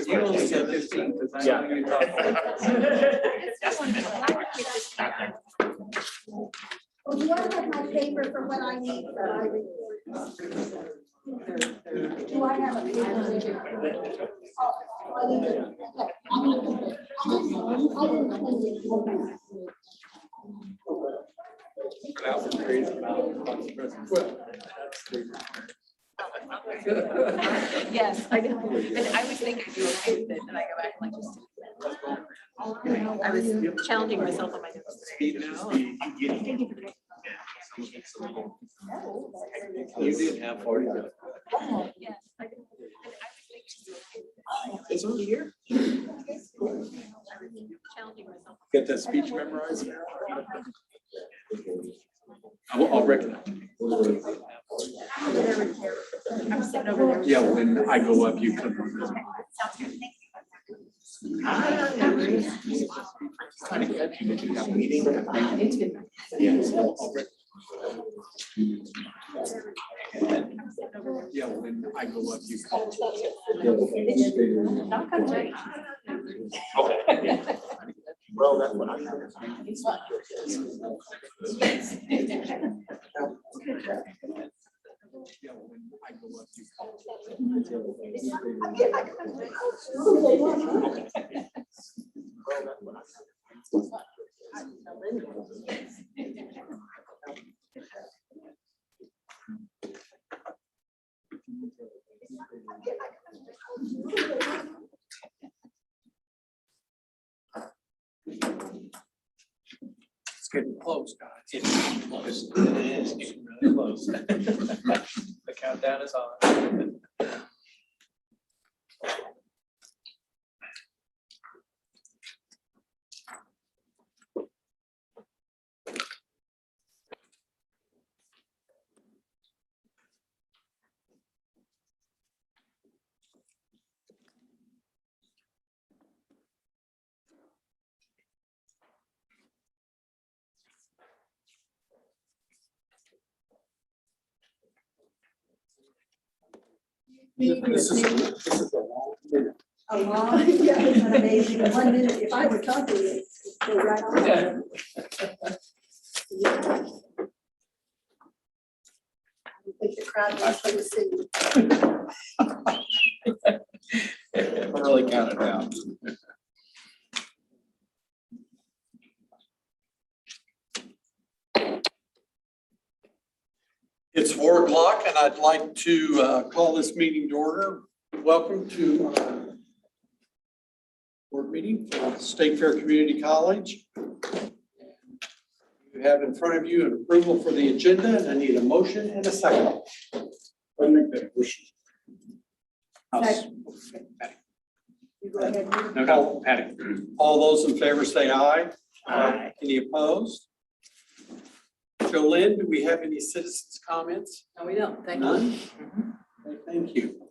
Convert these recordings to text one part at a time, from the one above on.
You only said 15. Yeah. Well, do I have my paper for what I need for my report? Do I have a paper? Yes, I did. And I was thinking you were okay with it, and I go back and like just. I was challenging myself on my notes today. You did have 40. Yes, I did. And I was thinking you were okay with it. It's on here. I was challenging myself. Get that speech memorized. I'll recognize you. I'm sitting over there. Yeah, when I go up, you come. Sounds good. Thank Trying to catch you, but you have a meeting. you. It's good. Yeah, when I go up, you come. Not gonna wait. Okay. Well, that's what I heard. Yeah, when I go up, you come. It's getting close, guys. It's getting close. It is getting really close. The countdown is on. This is a long minute. A long, yeah, isn't it amazing? In 1 minute, if I were talking, it'd go right on. Yeah. I think the crowd wants to see. I'm really counting down. It's 4 o'clock and I'd like to call this meeting to order. Welcome to our board meeting for State Fair Community College. You have in front of you an approval for the agenda and I need a motion and a second. I make that motion. You go ahead. No, Patty. All those in favor say aye. Aye. Any opposed? Jolynn, do we have any citizens' comments? No, we don't. Thank you. None? Okay, thank you.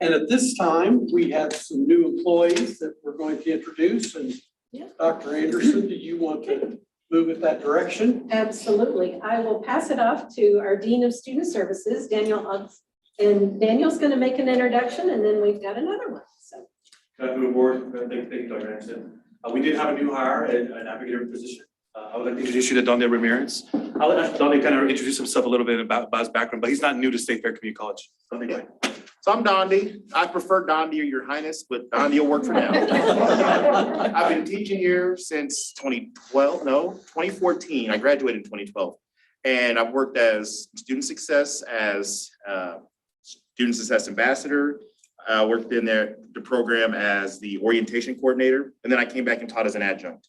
And at this time, we have some new employees that we're going to introduce. And Yeah. Dr. Anderson, do you want to move in that direction? Absolutely. I will pass it off to our Dean of Student Services, Daniel Uggs. And Daniel's going to make an introduction and then we've got another one. So Good afternoon, board. Thank you, Dr. Anderson. We did have a new hire in a navigator position. I would like to introduce you to Donde Ramirez. I'll let Donde kind of introduce himself a little bit about his background, but he's not new to State Fair Community College. Donde, go ahead. So I'm Dondi. I prefer Dondi or your highness, but Dondi will work for now. I've been teaching here since 2014. I graduated in 2012. And I've worked as student success, as student success ambassador. I worked in the program as the orientation coordinator. And then I came back and taught as an adjunct.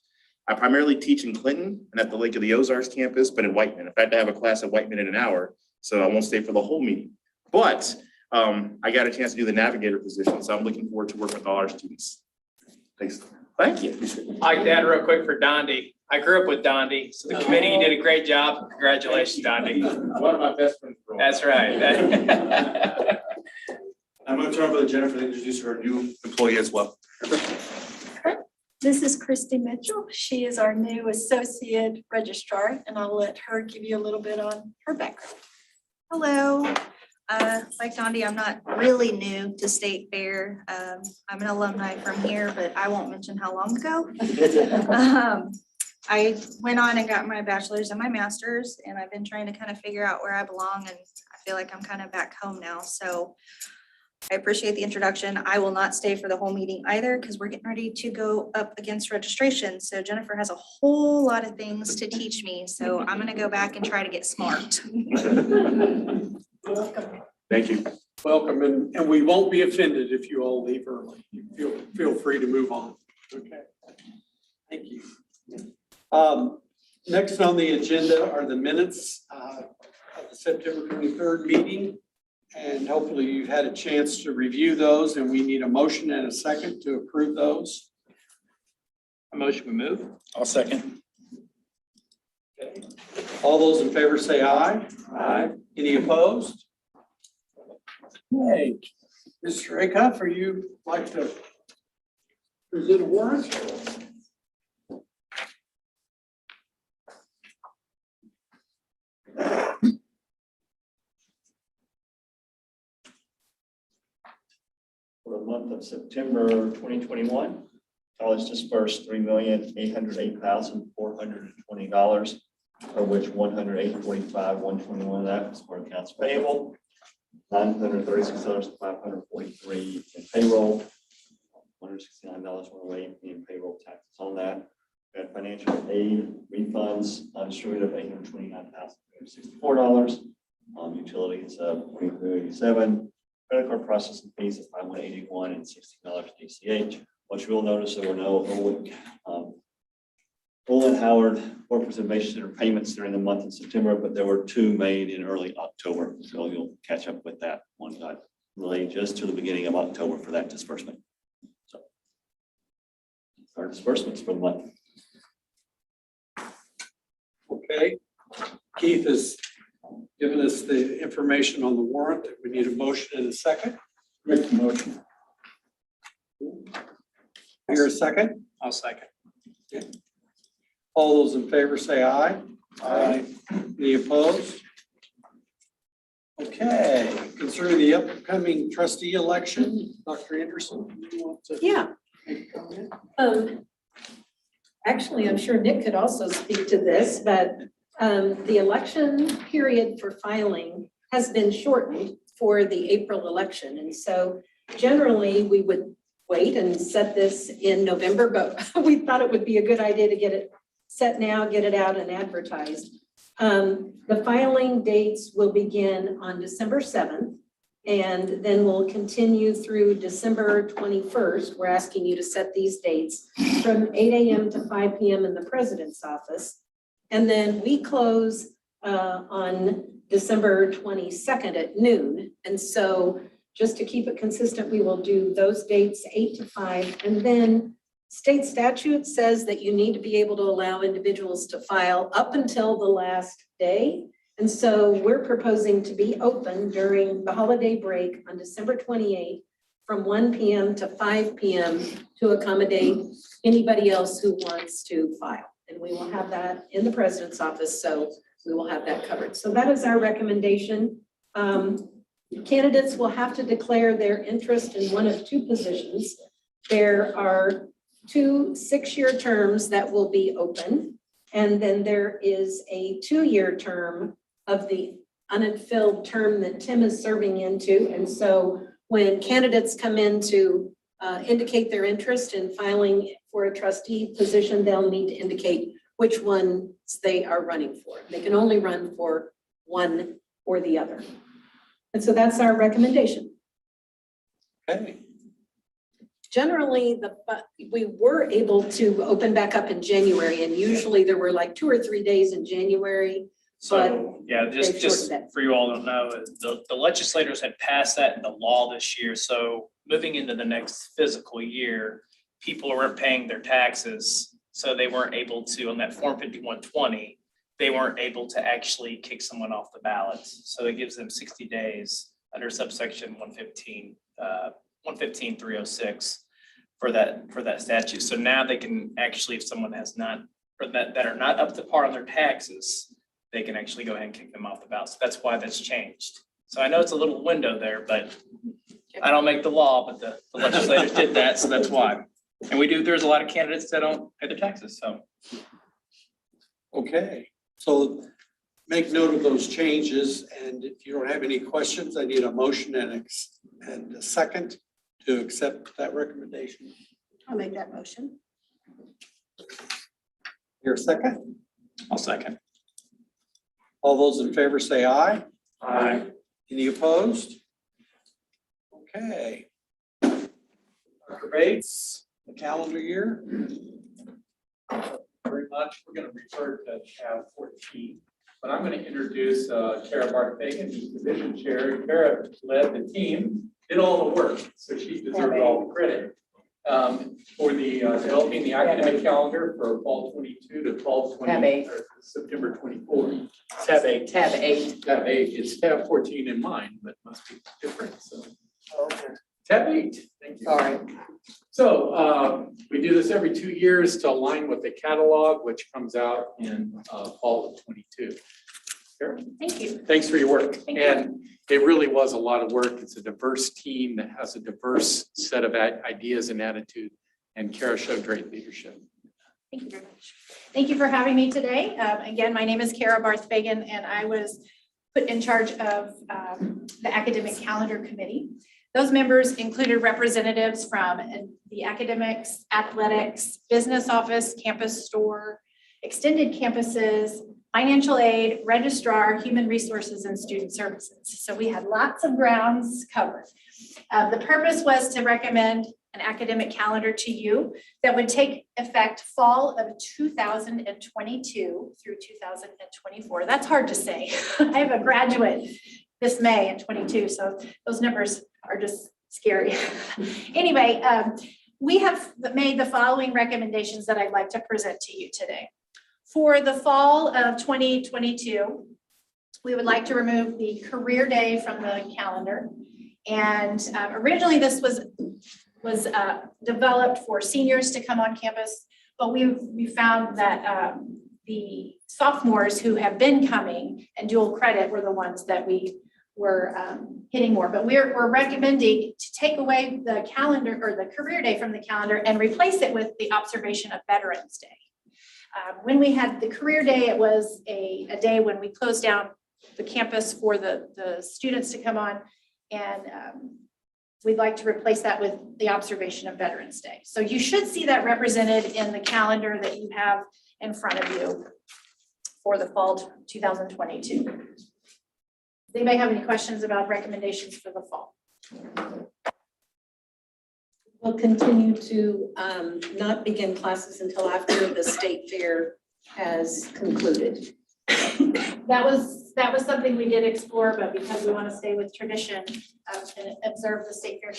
I primarily teach in Clinton and at the Lake of the Ozarks campus, but in Whiteman. In fact, I have a class at Whiteman in an hour, so I won't stay for the whole meeting. But I got a chance to do the navigator position, so I'm looking forward to working with all our students. Thanks. Thank you. I like to add real quick for Dondi. I grew up with Dondi, so the committee, you did a great job. Congratulations, Dondi. One of my best friends. That's right. I'm going to turn over to Jennifer to introduce her new employee as well. This is Christy Mitchell. She is our new associate registrar, and I'll let her give you a little bit on her background. Hello, Like Dondi, I'm not really new to State Fair. I'm an alumni from here, but I won't mention how long ago. I went on and got my bachelor's and my master's, and I've been trying to kind of figure out where I belong, and I feel like I'm kind of back home now. So I appreciate the introduction. I will not stay for the whole meeting either because we're getting ready to go up against registration. So Jennifer has a whole lot of things to teach me. So I'm going to go back and try to get smart. Thank you. Welcome, and we won't be offended if you all leave early. Feel free to move on. Okay. Thank you. Next on the agenda are the minutes of the September 23rd meeting. And hopefully you've had a chance to review those, and we need a motion and a second to approve those. A motion we move. I'll second. Okay. All those in favor say aye. Aye. Any opposed? Okay. Mr. Acuff, are you like to present a warrant? For the month of September 2021, college dispersed $3,808,420, of which $108.45,121 of that was for accounts payable, $936,543 in payroll, $169.08 in payroll taxes on that. We had financial aid refunds undistributed of $829,364. Utilities of $23.87. Credit card processing fees of $581 and $16 ACH. What you will notice, there were no Olin Howard Workforce Innovation Center payments during the month of September, but there were 2 made in early October. So you'll catch up with that one got really just to the beginning of October for that disbursement. So our disbursements for the month. Okay. Keith has given us the information on the warrant. We need a motion and a second. Make the motion. Here a second. I'll second. Okay. All those in favor say aye. Aye. Any opposed? Okay, concerning the upcoming trustee election, Dr. Anderson, do you want to Yeah. make a comment? Actually, I'm sure Nick could also speak to this, but the election period for filing has been shortened for the April election. And so generally we would wait and set this in November, but we thought it would be a good idea to get it set now, get it out and advertised. The filing dates will begin on December 7th, and then we'll continue through December 21st. We're asking you to set these dates from 8 a.m. to 5 p.m. in the president's office. And then we close on December 22nd at noon. And so just to keep it consistent, we will do those dates 8 to 5. And then state statute says that you need to be able to allow individuals to file up until the last day. And so we're proposing to be open during the holiday break on December 28th from 1 p.m. to 5 p.m. to accommodate anybody else who wants to file. And we will have that in the president's office, so we will have that covered. So that is our recommendation. Candidates will have to declare their interest in one of 2 positions. There are 2 6-year terms that will be open, and then there is a 2-year term of the unfilled term that Tim is serving into. And so when candidates come in to indicate their interest in filing for a trustee position, they'll need to indicate which ones they are running for. They can only run for one or the other. And so that's our recommendation. Okay. Generally, we were able to open back up in January, and usually there were like 2 or 3 days in January. So, yeah, they've just shortened it. for you all to know, the legislators had passed that in the law this year. So moving into the next fiscal year, people weren't paying their taxes. So they weren't able to, on that Form 5120, they weren't able to actually kick someone off the ballot. So it gives them 60 days under subsection 115.306 for that statute. So now they can actually, if someone has not, or that are not up to par on their taxes, they can actually go ahead and kick them off the ballot. So that's why that's changed. So I know it's a little window there, but I don't make the law, but the legislators did that, so that's why. And there's a lot of candidates that don't pay their taxes, so. Okay, so make note of those changes, and if you don't have any questions, I need a motion and a second to accept that recommendation. I'll make that motion. Here, second. I'll second. All those in favor say aye. Aye. Any opposed? Okay. Dr. Bates, the calendar year. Very much. We're going to refer to tab 14, but I'm going to introduce Kara Barthagen, the division chair. Kara led the team, did all the work, so she deserves all the credit for the developing the academic calendar for fall 22 to fall 20, or September 24. Tab 8. Tab 8. Tab 8. It's tab 14 in mine, but must be different. So tab 8. Thank you. All right. So we do this every 2 years to align with the catalog, which comes out in fall of 22. Sure. Thank you. Thanks for your work. Thank you. And it really was a lot of work. It's a diverse team that has a diverse set of ideas and attitude. And Kara showed great leadership. Thank you very much. Thank you for having me today. Again, my name is Kara Barthagen, and I was put in charge of the Academic Calendar Committee. Those members included representatives from the academics, athletics, business office, campus store, extended campuses, financial aid, registrar, human resources, and student services. So we had lots of grounds covered. The purpose was to recommend an academic calendar to you that would take effect fall of 2022 through 2024. That's hard to say. I have a graduate this May in 22, so those numbers are just scary. Anyway, we have made the following recommendations that I'd like to present to you today. For the fall of 2022, we would like to remove the career day from the calendar. And originally this was developed for seniors to come on campus, but we found that the sophomores who have been coming and dual credit were the ones that we were hitting more. But we're recommending to take away the calendar or the career day from the calendar and replace it with the observation of Veterans Day. When we had the career day, it was a day when we closed down the campus for the students to come on, and we'd like to replace that with the observation of Veterans Day. So you should see that represented in the calendar that you have in front of you for the fall 2022. Does anybody have any questions about recommendations for the fall? We'll continue to not begin classes until after the state fair has concluded. That was something we did explore, but because we want to stay with tradition and observe the state fair,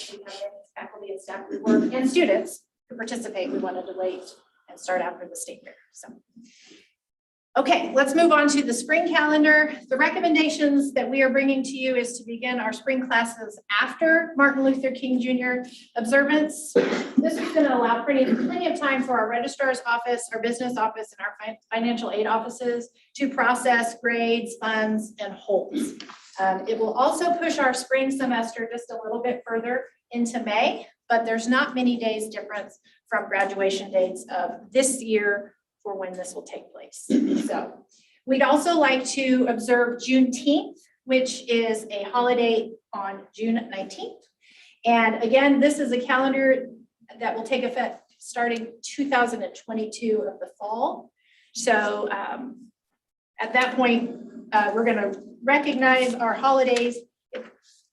faculty and staff who work and students who participate, we wanted to wait and start after the state fair. So, okay, let's move on to the spring calendar. The recommendations that we are bringing to you is to begin our spring classes after Martin Luther King Jr. observance. This is going to allow plenty of time for our registrar's office, our business office, and our financial aid offices to process grades, funds, and holds. It will also push our spring semester just a little bit further into May, but there's not many days difference from graduation dates of this year for when this will take place. So we'd also like to observe Juneteenth, which is a holiday on June 19th. And again, this is a calendar that will take effect starting 2022 of the fall. So at that point, we're going to recognize our holidays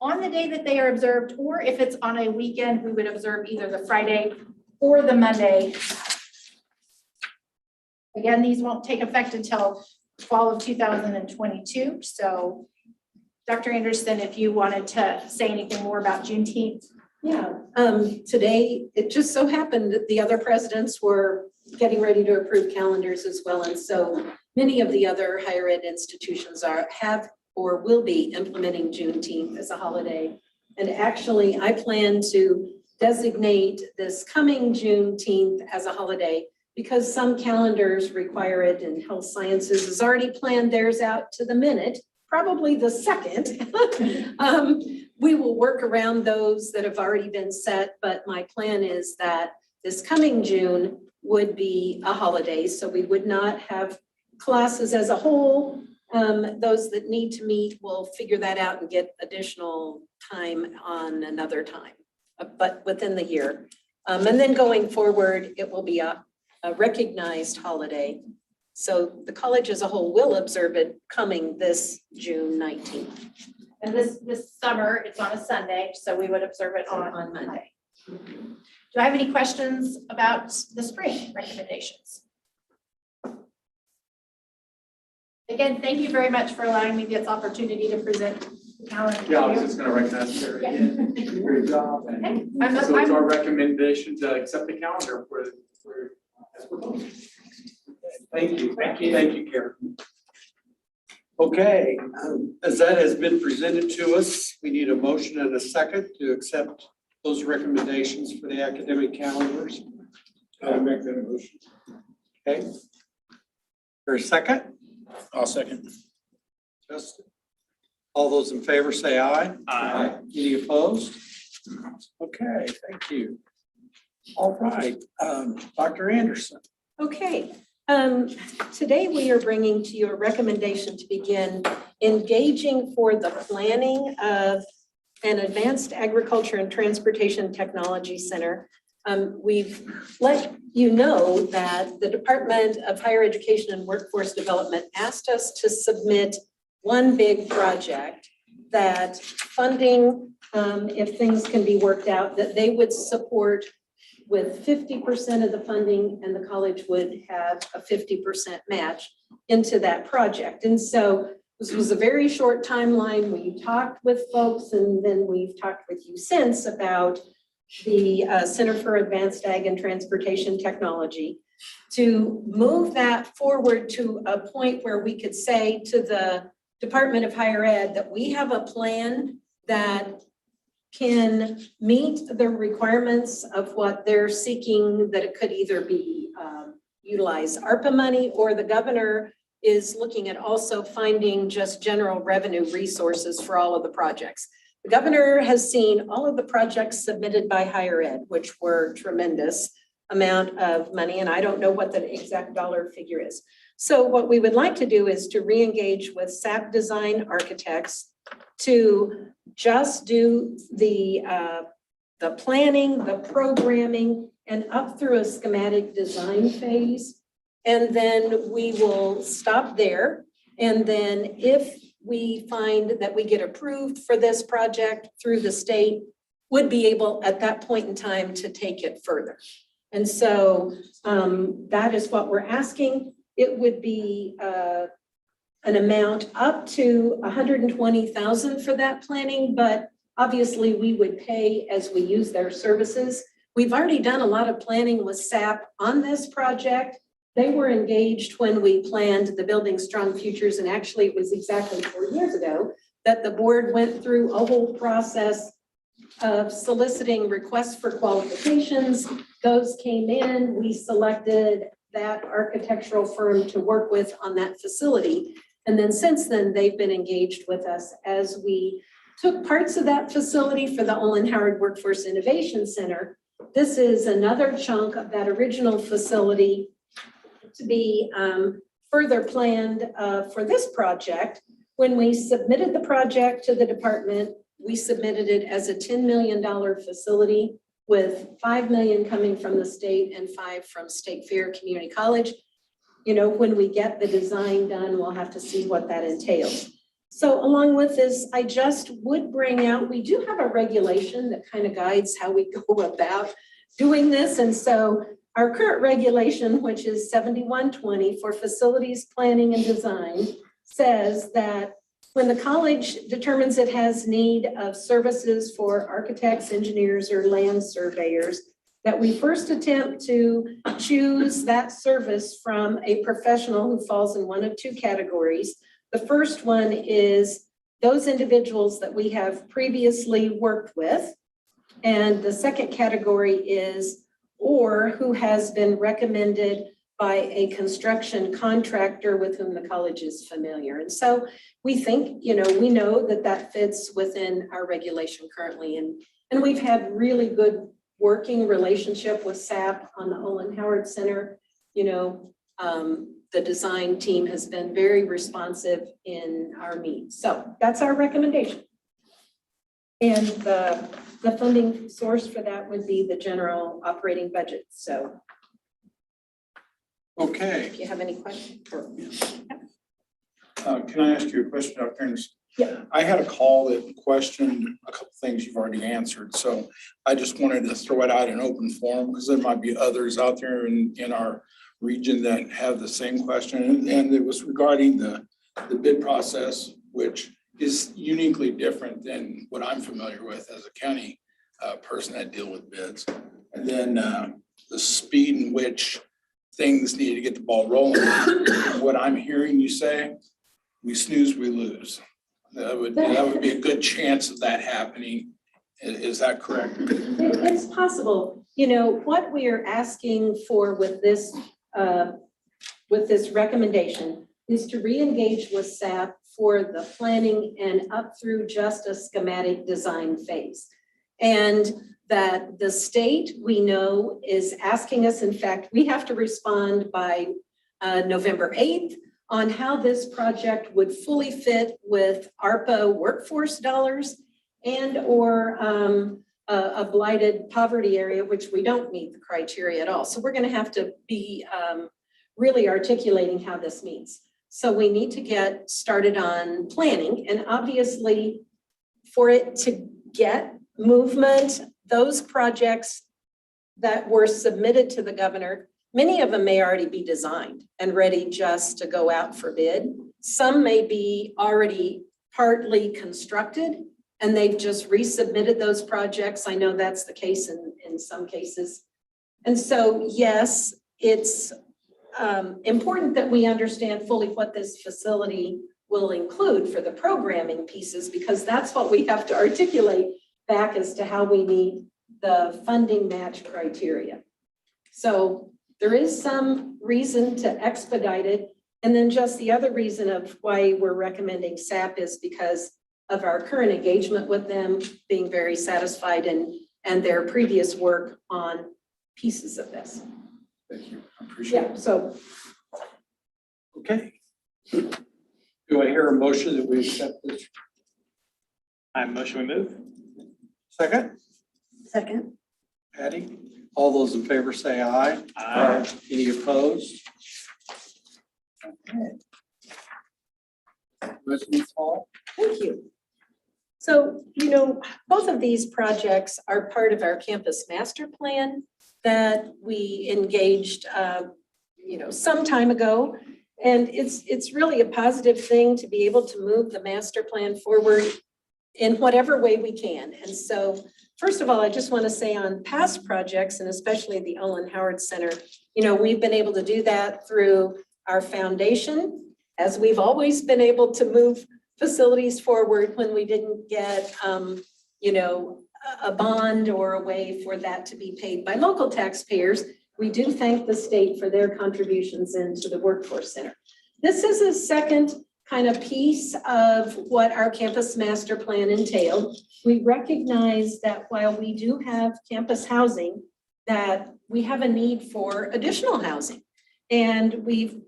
on the day that they are observed, or if it's on a weekend, we would observe either the Friday or the Monday. Again, these won't take effect until fall of 2022. So Dr. Anderson, if you wanted to say anything more about Juneteenth. Yeah, today, it just so happened that the other presidents were getting ready to approve calendars as well. And so many of the other higher ed institutions have or will be implementing Juneteenth as a holiday. And actually, I plan to designate this coming Juneteenth as a holiday because some calendars require it, and health sciences has already planned theirs out to the minute probably the second. We will work around those that have already been set, but my plan is that this coming June would be a holiday, so we would not have classes as a whole. Those that need to meet will figure that out and get additional time on another time, but within the year. And then going forward, it will be a recognized holiday. So the college as a whole will observe it coming this June 19th. And this summer, it's on a Sunday, so we would observe it on On Monday. Do I have any questions about the spring recommendations? Again, thank you very much for allowing me this opportunity to present the calendar. to Yeah, I was you. just gonna recognize Terry. Yeah. Great job. Okay. And so it's our recommendation to accept the calendar for as proposed. Thank you. Thank you, Karen. Okay, as that has been presented to us, we need a motion and a second to accept those recommendations for the academic calendars. I'll make that motion. Okay. For a second, I'll second. Justin. All those in favor say aye. Aye. Any opposed? Okay, thank you. All right, Dr. Anderson. Okay, today we are bringing to you a recommendation to begin engaging for the planning of an advanced agriculture and transportation technology center. We've let you know that the Department of Higher Education and Workforce Development asked us to submit one big project that funding, if things can be worked out, that they would support with 50% of the funding, and the college would have a 50% match into that project. And so this was a very short timeline. We talked with folks, and then we've talked with you since about the Center for Advanced Ag and Transportation Technology to move that forward to a point where we could say to the Department of Higher Ed that we have a plan that can meet the requirements of what they're seeking, that it could either be utilize ARPA money, or the governor is looking at also finding just general revenue resources for all of the projects. The governor has seen all of the projects submitted by Higher Ed, which were tremendous amount of money, and I don't know what the exact dollar figure is. So what we would like to do is to re-engage with SAP Design Architects to just do the planning, the programming, and up through a schematic design phase. And then we will stop there. And then if we find that we get approved for this project through the state, would be able at that point in time to take it further. And so that is what we're asking. It would be an amount up to $120,000 for that planning, but obviously we would pay as we use their services. We've already done a lot of planning with SAP on this project. They were engaged when we planned the Building Strong Futures, and actually it was exactly 4 years ago that the board went through a whole process of soliciting requests for qualifications. Those came in, we selected that architectural firm to work with on that facility. And then since then, they've been engaged with us as we took parts of that facility for the Olin Howard Workforce Innovation Center. This is another chunk of that original facility to be further planned for this project. When we submitted the project to the department, we submitted it as a $10 million facility with $5 million coming from the state and $5 million from State Fair Community College. You know, when we get the design done, we'll have to see what that entails. So along with this, I just would bring out, we do have a regulation that kind of guides how we go about doing this. And so our current regulation, which is 7120 for facilities planning and design, says that when the college determines it has need of services for architects, engineers, or land surveyors, that we first attempt to choose that service from a professional who falls in one of two categories. The first one is those individuals that we have previously worked with. And the second category is or who has been recommended by a construction contractor with whom the college is familiar. And so we think, we know that that fits within our regulation currently. And we've had really good working relationship with SAP on the Olin Howard Center. The design team has been very responsive in our meetings. So that's our recommendation. And the funding source for that would be the general operating budget. So Okay. if you have any questions. Can I ask you a question, Dr. Ernst? Yeah. I had a call that questioned a couple things you've already answered, so I just wanted to throw it out in open forum because there might be others out there in our region that have the same question, and it was regarding the bid process, which is uniquely different than what I'm familiar with as a county person that deal with bids. And then the speed in which things need to get the ball rolling. What I'm hearing you say, we snooze, we lose. That would be a good chance of that happening. Is that correct? It's possible. What we are asking for with this recommendation is to re-engage with SAP for the planning and up through just a schematic design phase. And that the state, we know, is asking us, in fact, we have to respond by November 8th on how this project would fully fit with ARPA workforce dollars and or a blighted poverty area, which we don't meet the criteria at all. So we're going to have to be really articulating how this meets. So we need to get started on planning, and obviously for it to get movement, those projects that were submitted to the governor, many of them may already be designed and ready just to go out for bid. Some may be already partly constructed and they've just resubmitted those projects. I know that's the case in some cases. And so, yes, it's important that we understand fully what this facility will include for the programming pieces, because that's what we have to articulate back as to how we meet the funding match criteria. So there is some reason to expedite it. And then just the other reason of why we're recommending SAP is because of our current engagement with them being very satisfied and their previous work on pieces of this. Thank you. I appreciate it. Yeah, so Okay. Do I hear a motion that we accept this? I motion we move. Second, Second. Patty? All those in favor say aye. Aye. Any opposed? Okay. President Hall? thank you. So, both of these projects are part of our campus master plan that we engaged, some time ago. And it's really a positive thing to be able to move the master plan forward in whatever way we can. And so, first of all, I just want to say on past projects, and especially the Olin Howard Center, we've been able to do that through our foundation, as we've always been able to move facilities forward when we didn't get, a bond or a way for that to be paid by local taxpayers. We do thank the state for their contributions into the Workforce Center. This is a second kind of piece of what our campus master plan entailed. We recognize that while we do have campus housing, that we have a need for additional housing. And we've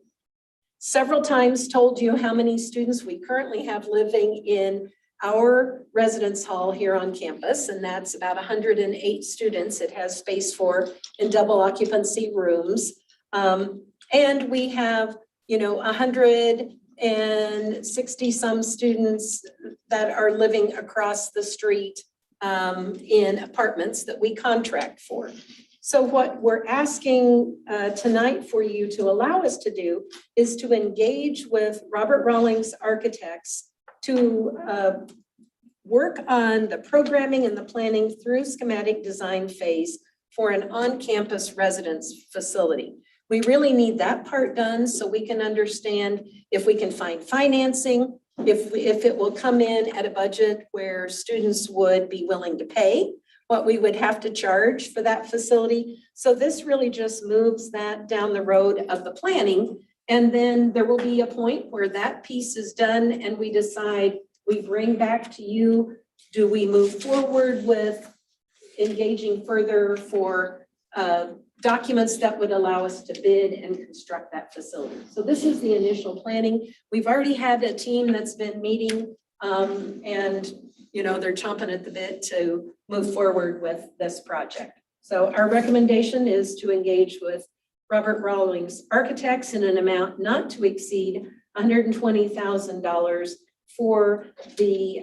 several times told you how many students we currently have living in our residence hall here on campus, and that's about 108 students it has space for in double occupancy rooms. And we have, 160 some students that are living across the street in apartments that we contract for. So what we're asking tonight for you to allow us to do is to engage with Robert Rawlings Architects to work on the programming and the planning through schematic design phase for an on-campus residence facility. We really need that part done so we can understand if we can find financing, if it will come in at a budget where students would be willing to pay, what we would have to charge for that facility. So this really just moves that down the road of the planning. And then there will be a point where that piece is done and we decide, we bring back to you, do we move forward with engaging further for documents that would allow us to bid and construct that facility. So this is the initial planning. We've already had a team that's been meeting and they're chomping at the bit to move forward with this project. So our recommendation is to engage with Robert Rawlings Architects in an amount not to exceed $120,000 for the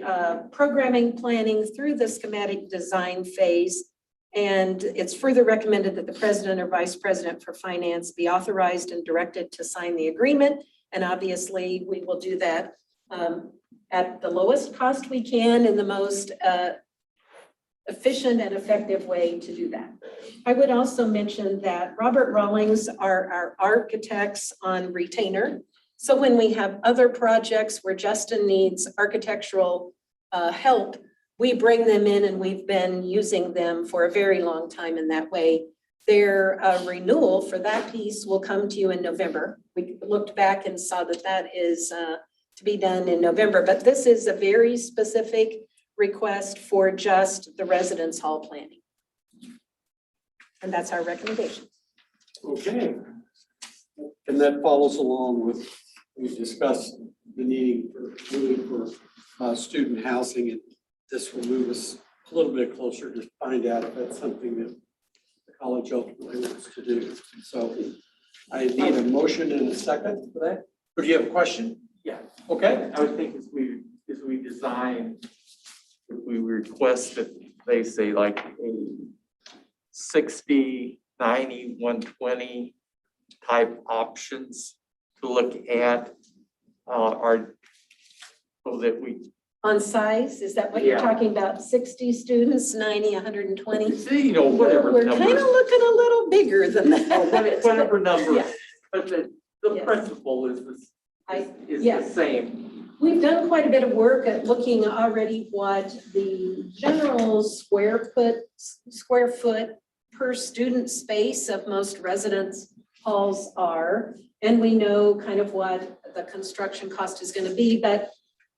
programming planning through the schematic design phase. And it's further recommended that the president or vice president for finance be authorized and directed to sign the agreement. And obviously we will do that at the lowest cost we can in the most efficient and effective way to do that. I would also mention that Robert Rawlings are our architects on retainer. So when we have other projects where Justin needs architectural help, we bring them in and we've been using them for a very long time in that way. Their renewal for that piece will come to you in November. We looked back and saw that that is to be done in November, but this is a very specific request for just the residence hall planning. And that's our recommendation. Okay. And that follows along with, we discussed the need for moving for student housing, and this will move us a little bit closer to find out if that's something that the college ultimately wants to do. So I need a motion and a second for that. Or do you have a question? Yeah. Okay. I would think as we design, if we request that they say like a 60, 90, 120 type options to look at are so that we. On size, is that what you're Yeah. talking about? 60 students, 90, 120? See, whatever We're kind of number. looking a little bigger than that. Whatever number, Yeah. but the Yeah. principle is this, is yeah. the same. We've done quite a bit of work at looking already what the general square foot per student space of most residence halls are. And we know kind of what the construction cost is going to be, but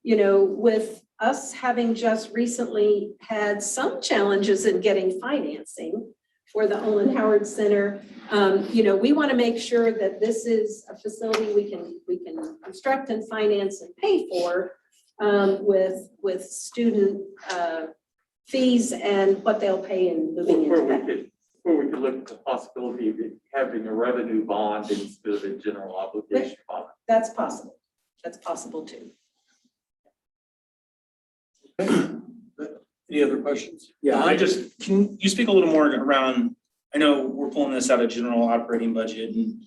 with us having just recently had some challenges in getting financing for the Olin Howard Center, we want to make sure that this is a facility we can construct and finance and pay for with student fees and what they'll pay in moving into that. Where we could look at the possibility of having a revenue bond instead of a general obligation bond. That's possible. That's possible too. Any other questions? Yeah, can you speak a little more around, I know we're pulling this out of general operating budget and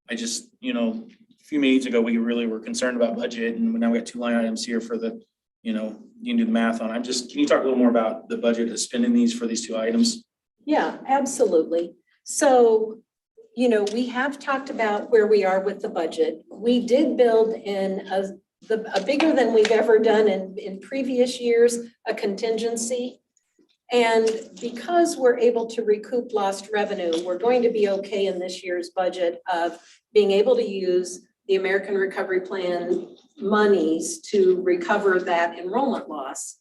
I just, a few meetings ago, we really were concerned about budget and now we got 2 line items here for the, you can do the math on. can you talk a little more about the budget of spending these for these 2 items? Yeah, absolutely. So, we have talked about where we are with the budget. We did build in a bigger than we've ever done in previous years, a contingency. And because we're able to recoup lost revenue, we're going to be okay in this year's budget of being able to use the American Recovery Plan monies to recover that enrollment loss.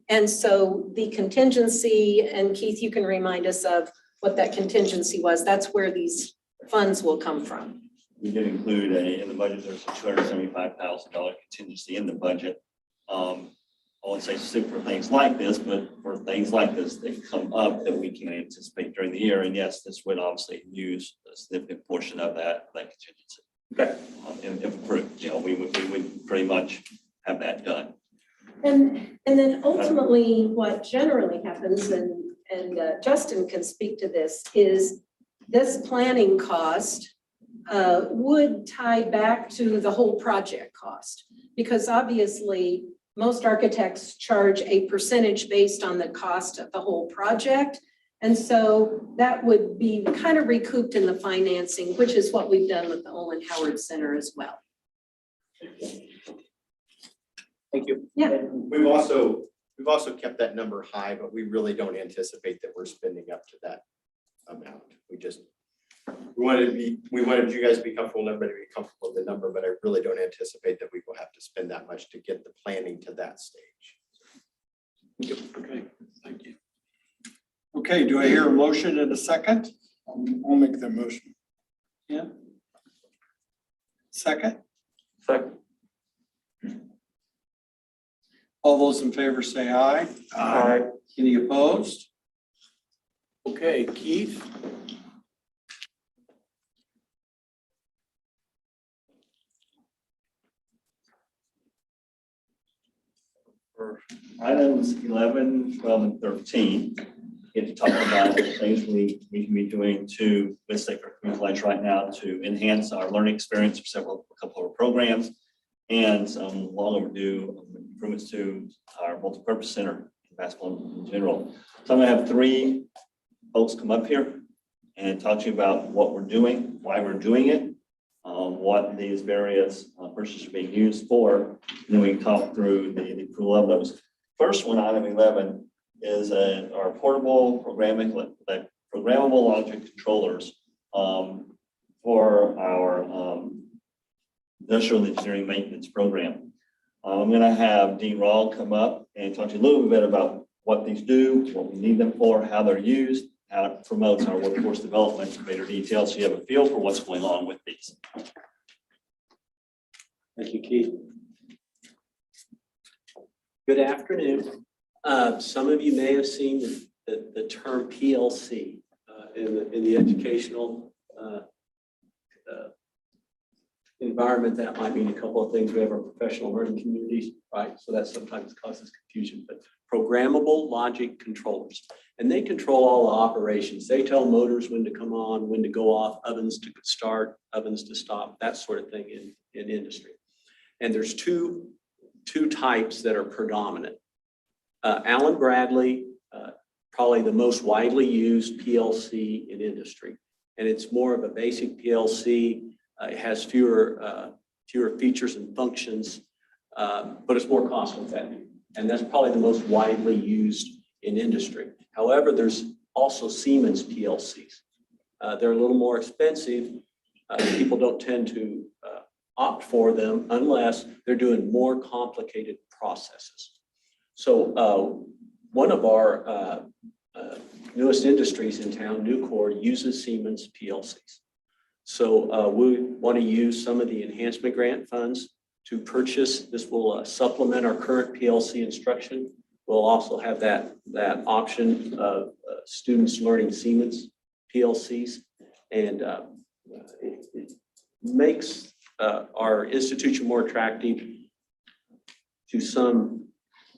And so the contingency, and Keith, you can remind us of what that contingency was. That's where these funds will come from. We did include in the budget, there's a $275,000 contingency in the budget. I won't say for things like this, but for things like this that come up that we can anticipate during the year. And yes, this would obviously use a significant portion of that contingency. Okay. If approved, we would pretty much have that done. And then ultimately, what generally happens, and Justin can speak to this, is this planning cost would tie back to the whole project cost. Because obviously, most architects charge a percentage based on the cost of the whole project. And so that would be kind of recouped in the financing, which is what we've done with the Olin Howard Center as well. Thank you. Yeah. And we've also We've also kept that number high, but we really don't anticipate that we're spending up to that amount. We wanted you guys to be comfortable, and everybody to be comfortable with the number, but I really don't anticipate that we will have to spend that much to get the planning to that stage. Okay, thank you. Okay, do I hear a motion in a second? I'll make that motion. Yeah. Second? Second. All those in favor say aye. Aye. Any opposed? Okay, Keith? For items 11, 12, and 13, get to talk about the things we can be doing to, with State Fair Community College right now to enhance our learning experience for a couple of programs and some long overdue improvements to our multipurpose center in basketball in general. So I'm gonna have three folks come up here and talk to you about what we're doing, why we're doing it, what these various purchases are being used for, and then we can talk through the approval of those. First one, item 11, is our portable programmable logic controllers for our industrial engineering maintenance program. I'm going to have Dean Rawl come up and talk to you a little bit about what these do, what we need them for, how they're used, how it promotes our workforce development in greater detail, so you have a feel for what's going on with these. Thank you, Keith. Good afternoon. Some of you may have seen the term PLC in the educational environment. That might mean a couple of things. We have our professional learning communities, right? So that sometimes causes confusion, but programmable logic controllers. And they control all the operations. They tell motors when to come on, when to go off, ovens to start, ovens to stop, that sort of thing in industry. And there's two types that are predominant. Allen Bradley, probably the most widely used PLC in industry. And it's more of a basic PLC. It has fewer features and functions, but it's more cost effective. And that's probably the most widely used in industry. However, there's also Siemens PLCs. They're a little more expensive. People don't tend to opt for them unless they're doing more complicated processes. So one of our newest industries in town, Nucor, uses Siemens PLCs. So we want to use some of the enhancement grant funds to purchase. This will supplement our current PLC instruction. We'll also have that option of students learning Siemens PLCs, and it makes our institution more attractive to some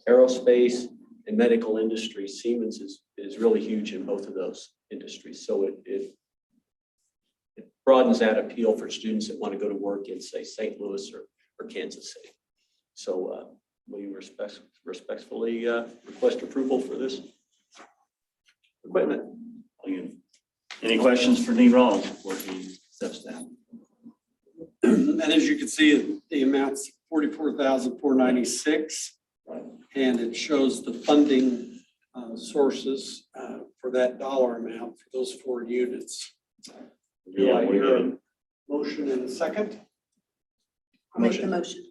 aerospace and medical industries. Siemens is really huge in both of those industries. So it broadens that appeal for students that want to go to work in, say, St. Louis or Kansas City. So we respectfully request approval for this equipment. Any questions for Dean Rawl before he steps down? And as you can see, the amount's $44,496. And it shows the funding sources for that dollar amount for those 4 units. Do I hear a motion in a second? I'll make the motion.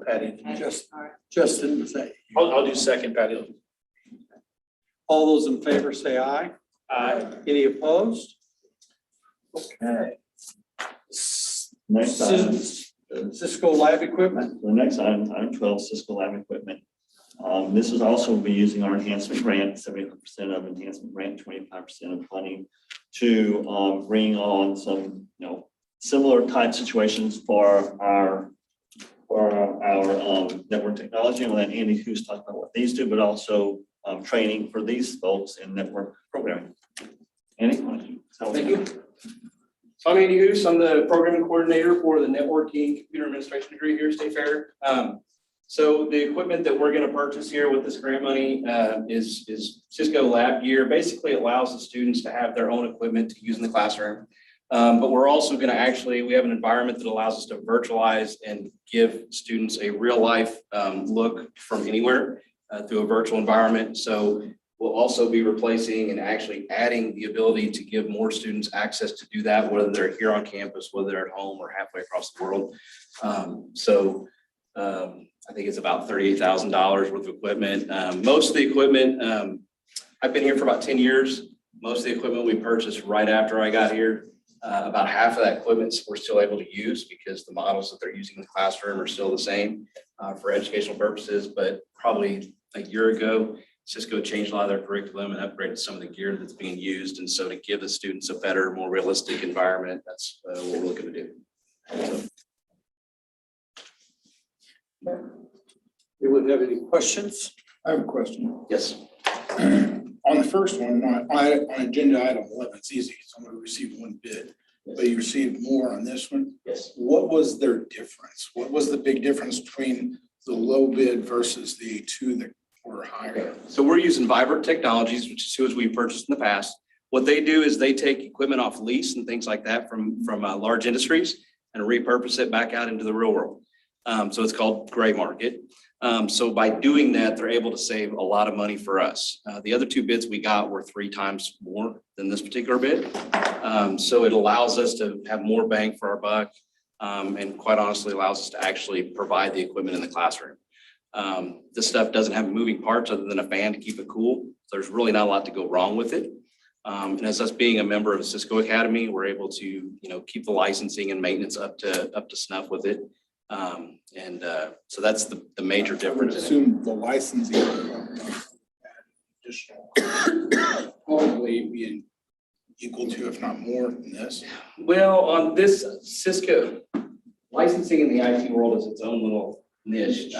Patty, Justin, say. I'll do second, Patty. All those in favor say aye. Aye. Any opposed? Okay. Next item. Cisco lab equipment. The next item, item 12, Cisco lab equipment. This is also be using our enhancement grant, 75% of enhancement grant, 25% of funding to bring on some, similar type situations for our network technology. And then Andy Hughes talked about what these do, but also training for these folks in network programming. Andy, why don't you tell Thank you. So I'm Andy Hoos. I'm the programming coordinator for the networking computer administration degree here at State Fair. So the equipment that we're going to purchase here with this grant money is Cisco lab gear. Basically, it allows the students to have their own equipment to use in the classroom. But we're also going to we have an environment that allows us to virtualize and give students a real life look from anywhere through a virtual environment. So we'll also be replacing and actually adding the ability to give more students access to do that, whether they're here on campus, whether they're at home or halfway across the world. I think it's about $38,000 worth of equipment. Most of the equipment, I've been here for about 10 years. Most of the equipment we purchased right after I got here. About half of that equipment we're still able to use because the models that they're using in the classroom are still the same for educational purposes. But probably a year ago, Cisco changed a lot of their curriculum and upgraded some of the gear that's being used. And so to give the students a better, more realistic environment, that's what we're looking to do. So. Anyone have any questions? I have a question. Yes. On the first one, on agenda item 11, it's easy. Someone received one bid, but you received more on this one. Yes. What was their difference? What was the big difference between the low bid versus the two that were higher? So we're using Vibrant Technologies, which is who we purchased in the past. What they do is they take equipment off lease and things like that from large industries and repurpose it back out into the real world. So it's called gray market. So by doing that, they're able to save a lot of money for us. The other two bids we got were 3 times more than this particular bid. So it allows us to have more bang for our buck, and quite honestly allows us to actually provide the equipment in the classroom. This stuff doesn't have moving parts other than a fan to keep it cool. There's really not a lot to go wrong with it. And as us being a member of the Cisco Academy, we're able to, keep the licensing and maintenance up to snuff with it. So that's the major difference. I would assume the licensing additional probably being equal to, if not more than this. Well, on this Cisco, licensing in the IT world is its own little niche.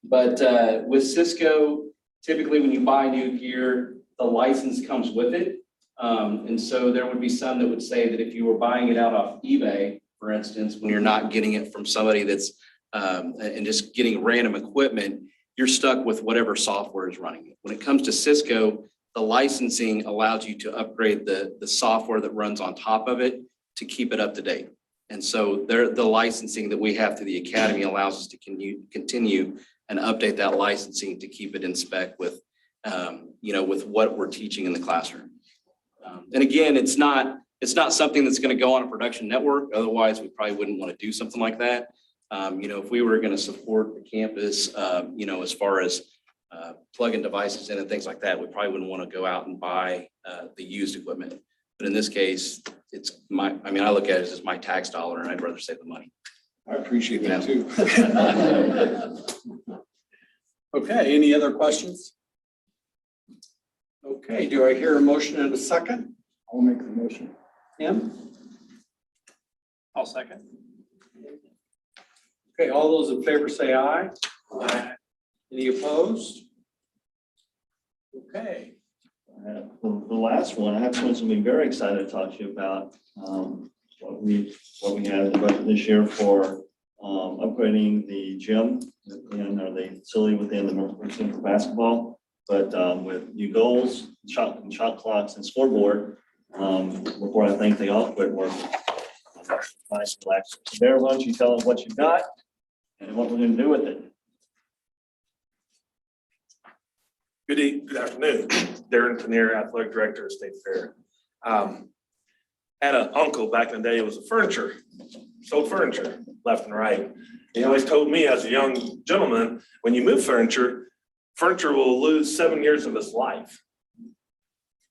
But with Cisco, typically when you buy new gear, the license comes with it. And so there would be some that would say that if you were buying it out off eBay, for instance, when you're not getting it from somebody that's and just getting random equipment, you're stuck with whatever software is running it. When it comes to Cisco, the licensing allows you to upgrade the software that runs on top of it to keep it up to date. And so the licensing that we have through the Academy allows us to continue and update that licensing to keep it in spec with, with what we're teaching in the classroom. And again, it's not something that's going to go on a production network. Otherwise, we probably wouldn't want to do something like that. If we were going to support the campus, as far as plug-in devices in and things like that, we probably wouldn't want to go out and buy the used equipment. But in this case, I look at it as my tax dollar and I'd rather save the money. I appreciate that too. Okay, any other questions? Okay, do I hear a motion and a second? I'll make the motion. Tim? I'll second. Okay, all those in favor say aye. Aye. Any opposed? Okay. The last one, I have something very excited to talk to you about. What we have in the budget this year for upgrading the gym or the facility within the North Center for basketball. But with new goals, shot clocks, and scoreboard, before I think they all quit working. Nice, relax. Bear, why don't you tell them what you've got and what we're going to do with it? Good afternoon, Darren Tenier, Athletic Director of State Fair. Had an uncle back in the day, it was sold furniture left and right. He always told me as a young gentleman, when you move furniture will lose 7 years of its life.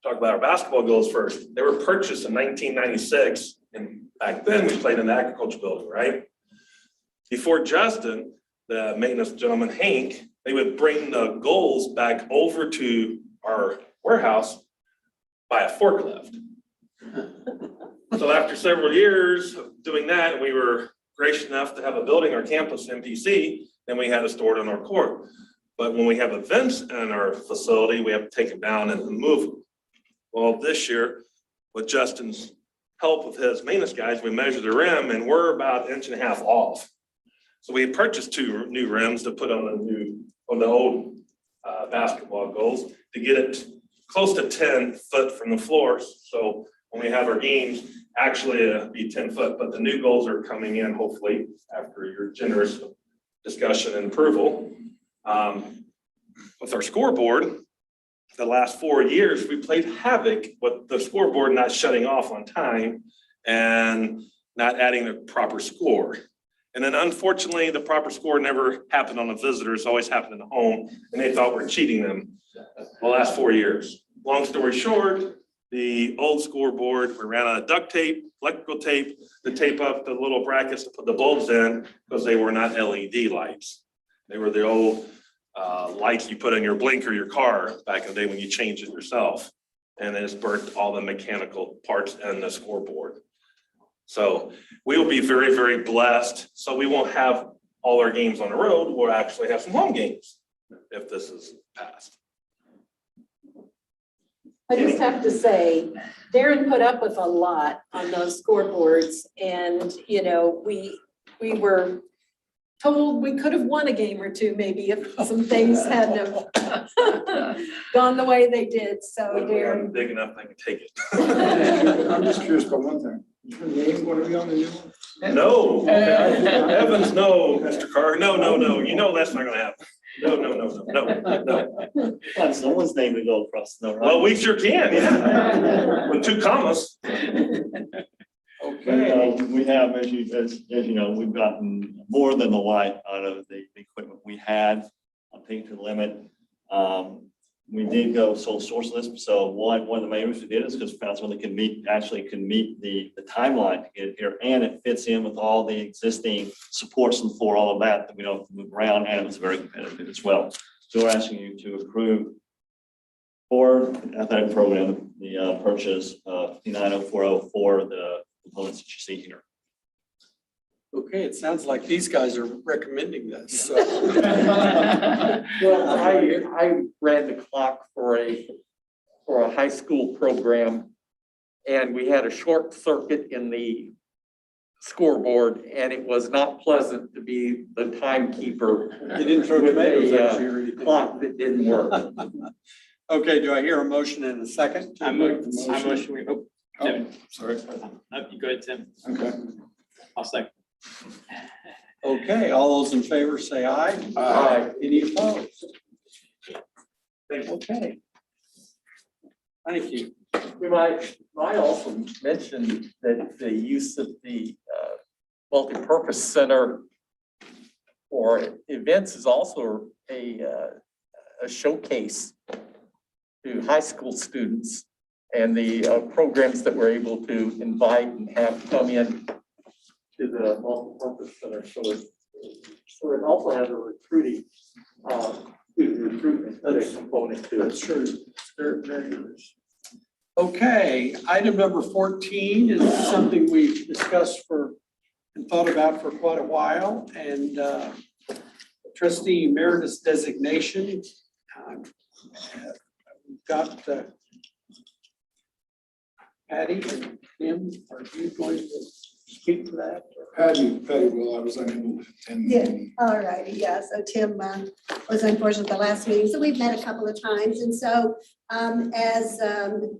Talk about our basketball goals first. They were purchased in 1996, and back then we played in the agriculture building, right? Before Justin, the maintenance gentleman, Hank, they would bring the goals back over to our warehouse by a forklift. So after several years of doing that, we were gracious enough to have a building, our campus MPC, then we had to store it on our court. But when we have events in our facility, we have to take them down and move them. Well, this year, with Justin's help with his maintenance guys, we measured the rim and we're about 1.5 inches off. So we purchased 2 new rims to put on the old basketball goals to get it close to 10 foot from the floor. So when we have our games, actually be 10 foot, but the new goals are coming in hopefully after your generous discussion and approval. With our scoreboard, the last 4 years, we played havoc with the scoreboard not shutting off on time and not adding the proper score. And then unfortunately, the proper score never happened on the visitors, always happened in the home, and they thought we're cheating them the last 4 years. Long story short, the old scoreboard, we ran out of duct tape, electrical tape, to tape up the little brackets to put the bulbs in because they were not LED lights. They were the old lights you put in your blinker, your car back in the day when you changed it yourself. And it's burnt all the mechanical parts in the scoreboard. So we will be very, very blessed. So we won't have all our games on the road. We'll actually have some home games if this is passed. I just have to say, Darren put up with a lot on those scoreboards, and, you know, we were told we could have won a game or two maybe if some things hadn't have gone the way they did, so Darren. Big enough I can take it. I'm just curious about one thing. Is your name going to be on the new one? No, heavens, no, Mr. Carr, no, you know that's not gonna happen. No. Find someone's name to go across, no, right? Well, we sure can, yeah, with 2 commas. But, we have, as you know, we've gotten more than the light out of the equipment we had. I'm taking to the limit. We did go sole sourceless. So one of the main reasons we did is because we found someone that can meet the timeline to get it here, and it fits in with all the existing supports and for all of that we don't move around, and it was very competitive as well. So we're asking you to approve for the athletic program the purchase of 590404 for the components that you see here. Okay, it sounds like these guys are recommending this, so. Well, I ran the clock for a high school program, and we had a short circuit in the scoreboard, and it was not pleasant to be the timekeeper. You didn't throw tomatoes with at you or a anything. clock that didn't work. Okay, do I hear a motion in a second? I motion we. Oh, sorry. You go ahead, Tim. Okay. I'll second. Okay, all those in favor say aye. Aye. Any opposed? Okay. Thank you. We might also mention that the use of the multipurpose center for events is also a showcase to high school students, and the programs that we're able to invite and have come in to the multipurpose center. So it also has a recruiting student recruitment component to it. That's true. Very nice. Okay, item number 14 is something we've discussed and thought about for quite a while, and Trustee Emeritus designation. We've got Patty and Tim. Are you going to speak to that? Patty will, I was unable to attend. Yeah, all righty, yeah, so Tim was unfortunate at the last meeting, so we've met a couple of times, and so as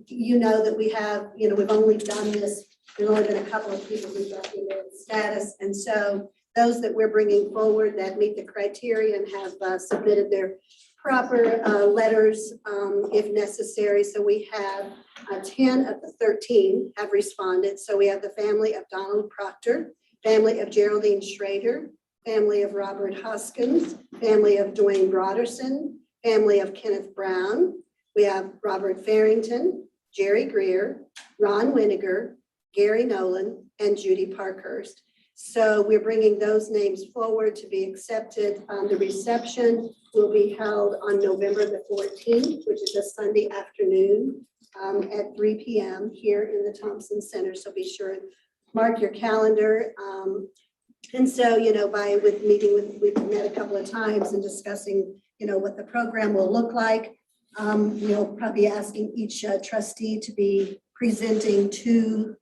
you know that we have, we've only done this, there's only been a couple of people who've documented status, and so those that we're bringing forward that meet the criteria and have submitted their proper letters if necessary. So we have 10 of the 13 have responded. So we have the family of Donald Proctor, family of Geraldine Schrader, family of Robert Hoskins, family of Dwayne Broderson, family of Kenneth Brown. We have Robert Farrington, Jerry Greer, Ron Winiger, Gary Nolan, and Judy Parkhurst. So we're bringing those names forward to be accepted. The reception will be held on November the 14th, which is a Sunday afternoon at 3 p.m. here in the Thompson Center. So be sure and mark your calendar. And so, we've met a couple of times and discussing, what the program will look like. We'll probably be asking each trustee to be presenting to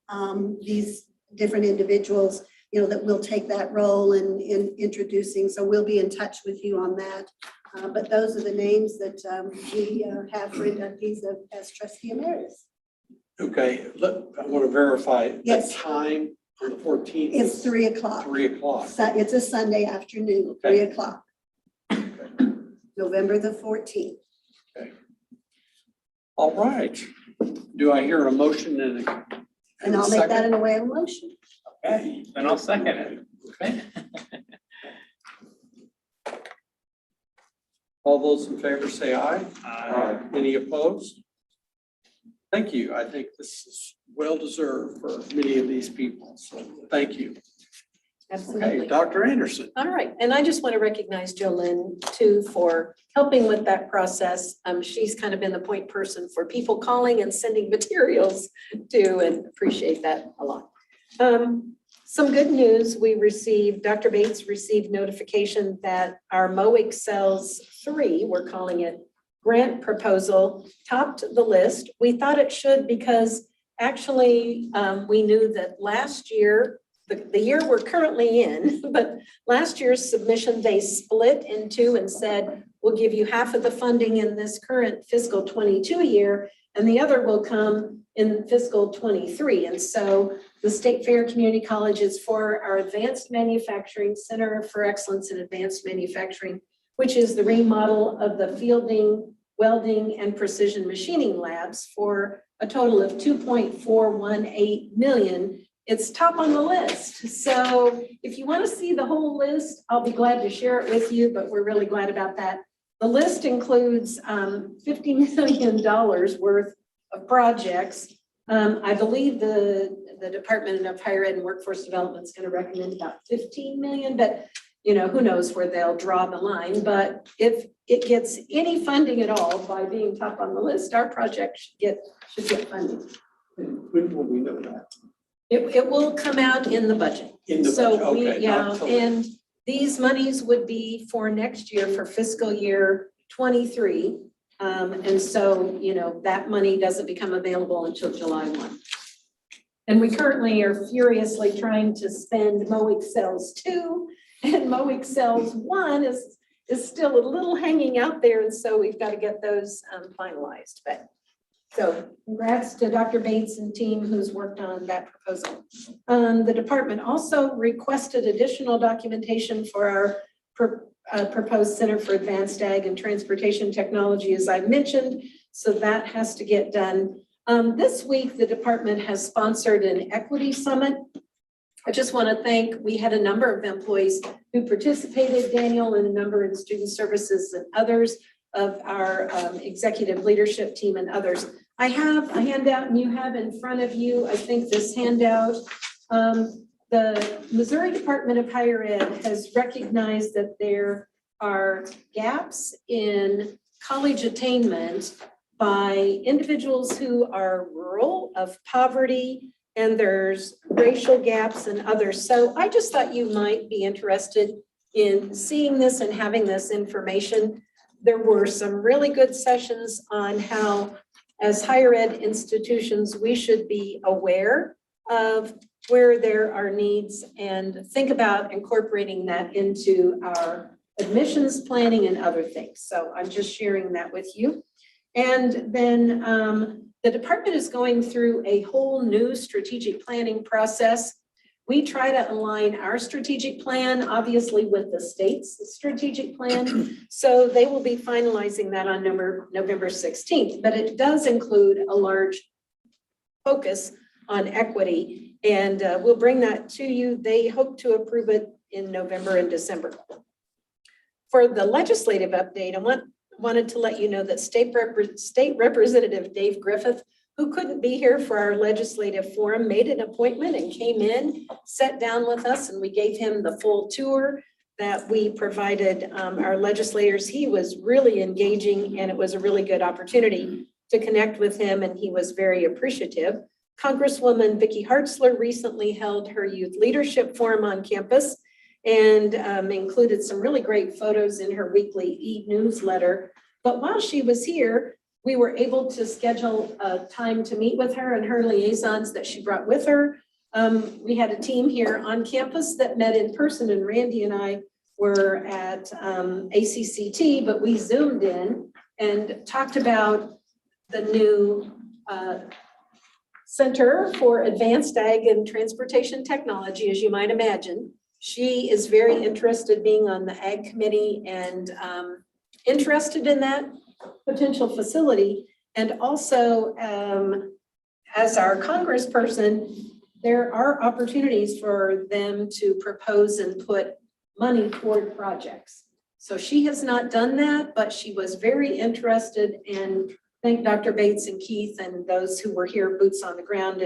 these different individuals, that will take that role in introducing. So we'll be in touch with you on that. But those are the names that we have for inductees as trustee emeritus. Okay, look, I want to verify the Yes. time on the 14th. It's 3:00. 3:00. It's a Sunday afternoon, Okay. 3:00. November the 14th. All right. Do I hear a motion and a? And I'll make that in a way of motion. Okay. And I'll second it. Okay. All those in favor say aye. Any opposed? Thank you. I think this is well deserved for many of these people. So thank you. Okay, Absolutely. Dr. Anderson. All right, and I just want to recognize Jolynn too for helping with that process. She's kind of been the point person for people calling and sending materials to, and appreciate that a lot. Some good news, we received, Dr. Bates received notification that our MOIC Cells 3, we're calling it, grant proposal topped the list. We thought it should because actually we knew that last year, the year we're currently in, but last year's submission, they split in two and said, we'll give you half of the funding in this current fiscal 22 year, and the other will come in fiscal 23. And so the State Fair Community College is for our Advanced Manufacturing Center for Excellence in Advanced Manufacturing, which is the remodel of the fielding, welding, and precision machining labs for a total of $2.418 million. It's top on the list. So if you want to see the whole list, I'll be glad to share it with you, but we're really glad about that. The list includes $50 million worth of projects. I believe the Department of Higher Ed and Workforce Development is going to recommend about 15 million, but you know, who knows where they'll draw the line. But if it gets any funding at all by being top on the list, our project should get funding. When will we know that? It will come out in the budget. In the So budget, we, okay, yeah, not till- and these monies would be for next year for fiscal year 23. And so, you know, that money doesn't become available until July 1. And we currently are furiously trying to spend MOIC Cells 2, and MOIC Cells 1 is still a little hanging out there, and so we've got to get those finalized. But so congrats to Dr. Bates and team who's worked on that proposal. The department also requested additional documentation for our proposed Center for Advanced Ag and Transportation Technology, as I mentioned, so that has to get done. This week, the department has sponsored an equity summit. I just want to thank, we had a number of employees who participated, Daniel, and a number in student services and others of our executive leadership team and others. I have a handout, and you have in front of you, I think, this handout. The Missouri Department of Higher Ed has recognized that there are gaps in college attainment by individuals who are rural, of poverty, and there's racial gaps and others. So I just thought you might be interested in seeing this and having this information. There were some really good sessions on how, as higher ed institutions, we should be aware of where there are needs and think about incorporating that into our admissions planning and other things. So I'm just sharing that with you. And then the department is going through a whole new strategic planning process. We try to align our strategic plan, obviously, with the state's strategic plan. So they will be finalizing that on November 16th, but it does include a large focus on equity. And we'll bring that to you. They hope to approve it in November and December. For the legislative update, I wanted to let you know that State Representative Dave Griffith, who couldn't be here for our legislative forum, made an appointment and came in, sat down with us, and we gave him the full tour that we provided our legislators. He was really engaging, and it was a really good opportunity to connect with him, and he was very appreciative. Congresswoman Vicki Hartzler recently held her youth leadership forum on campus and included some really great photos in her weekly e-newsletter. But while she was here, we were able to schedule a time to meet with her and her liaisons that she brought with her. We had a team here on campus that met in person, and Randy and I were at ACCT, but we Zoomed in and talked about the new Center for Advanced Ag and Transportation Technology, as you might imagine. She is very interested being on the Ag Committee and interested in that potential facility. And also, as our congressperson, there are opportunities for them to propose and put money toward projects. So she has not done that, but she was very interested, and thank Dr. Bates and Keith and those who were here, boots on the ground,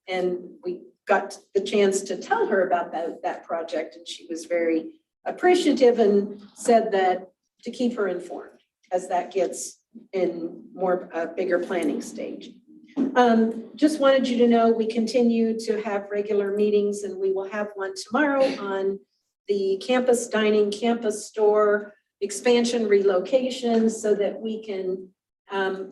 and we got the chance to tell her about that project, and she was very appreciative and said that to keep her informed as that gets in more bigger planning stage. Just wanted you to know we continue to have regular meetings, and we will have one tomorrow on the campus dining, campus store, expansion relocations, so that we can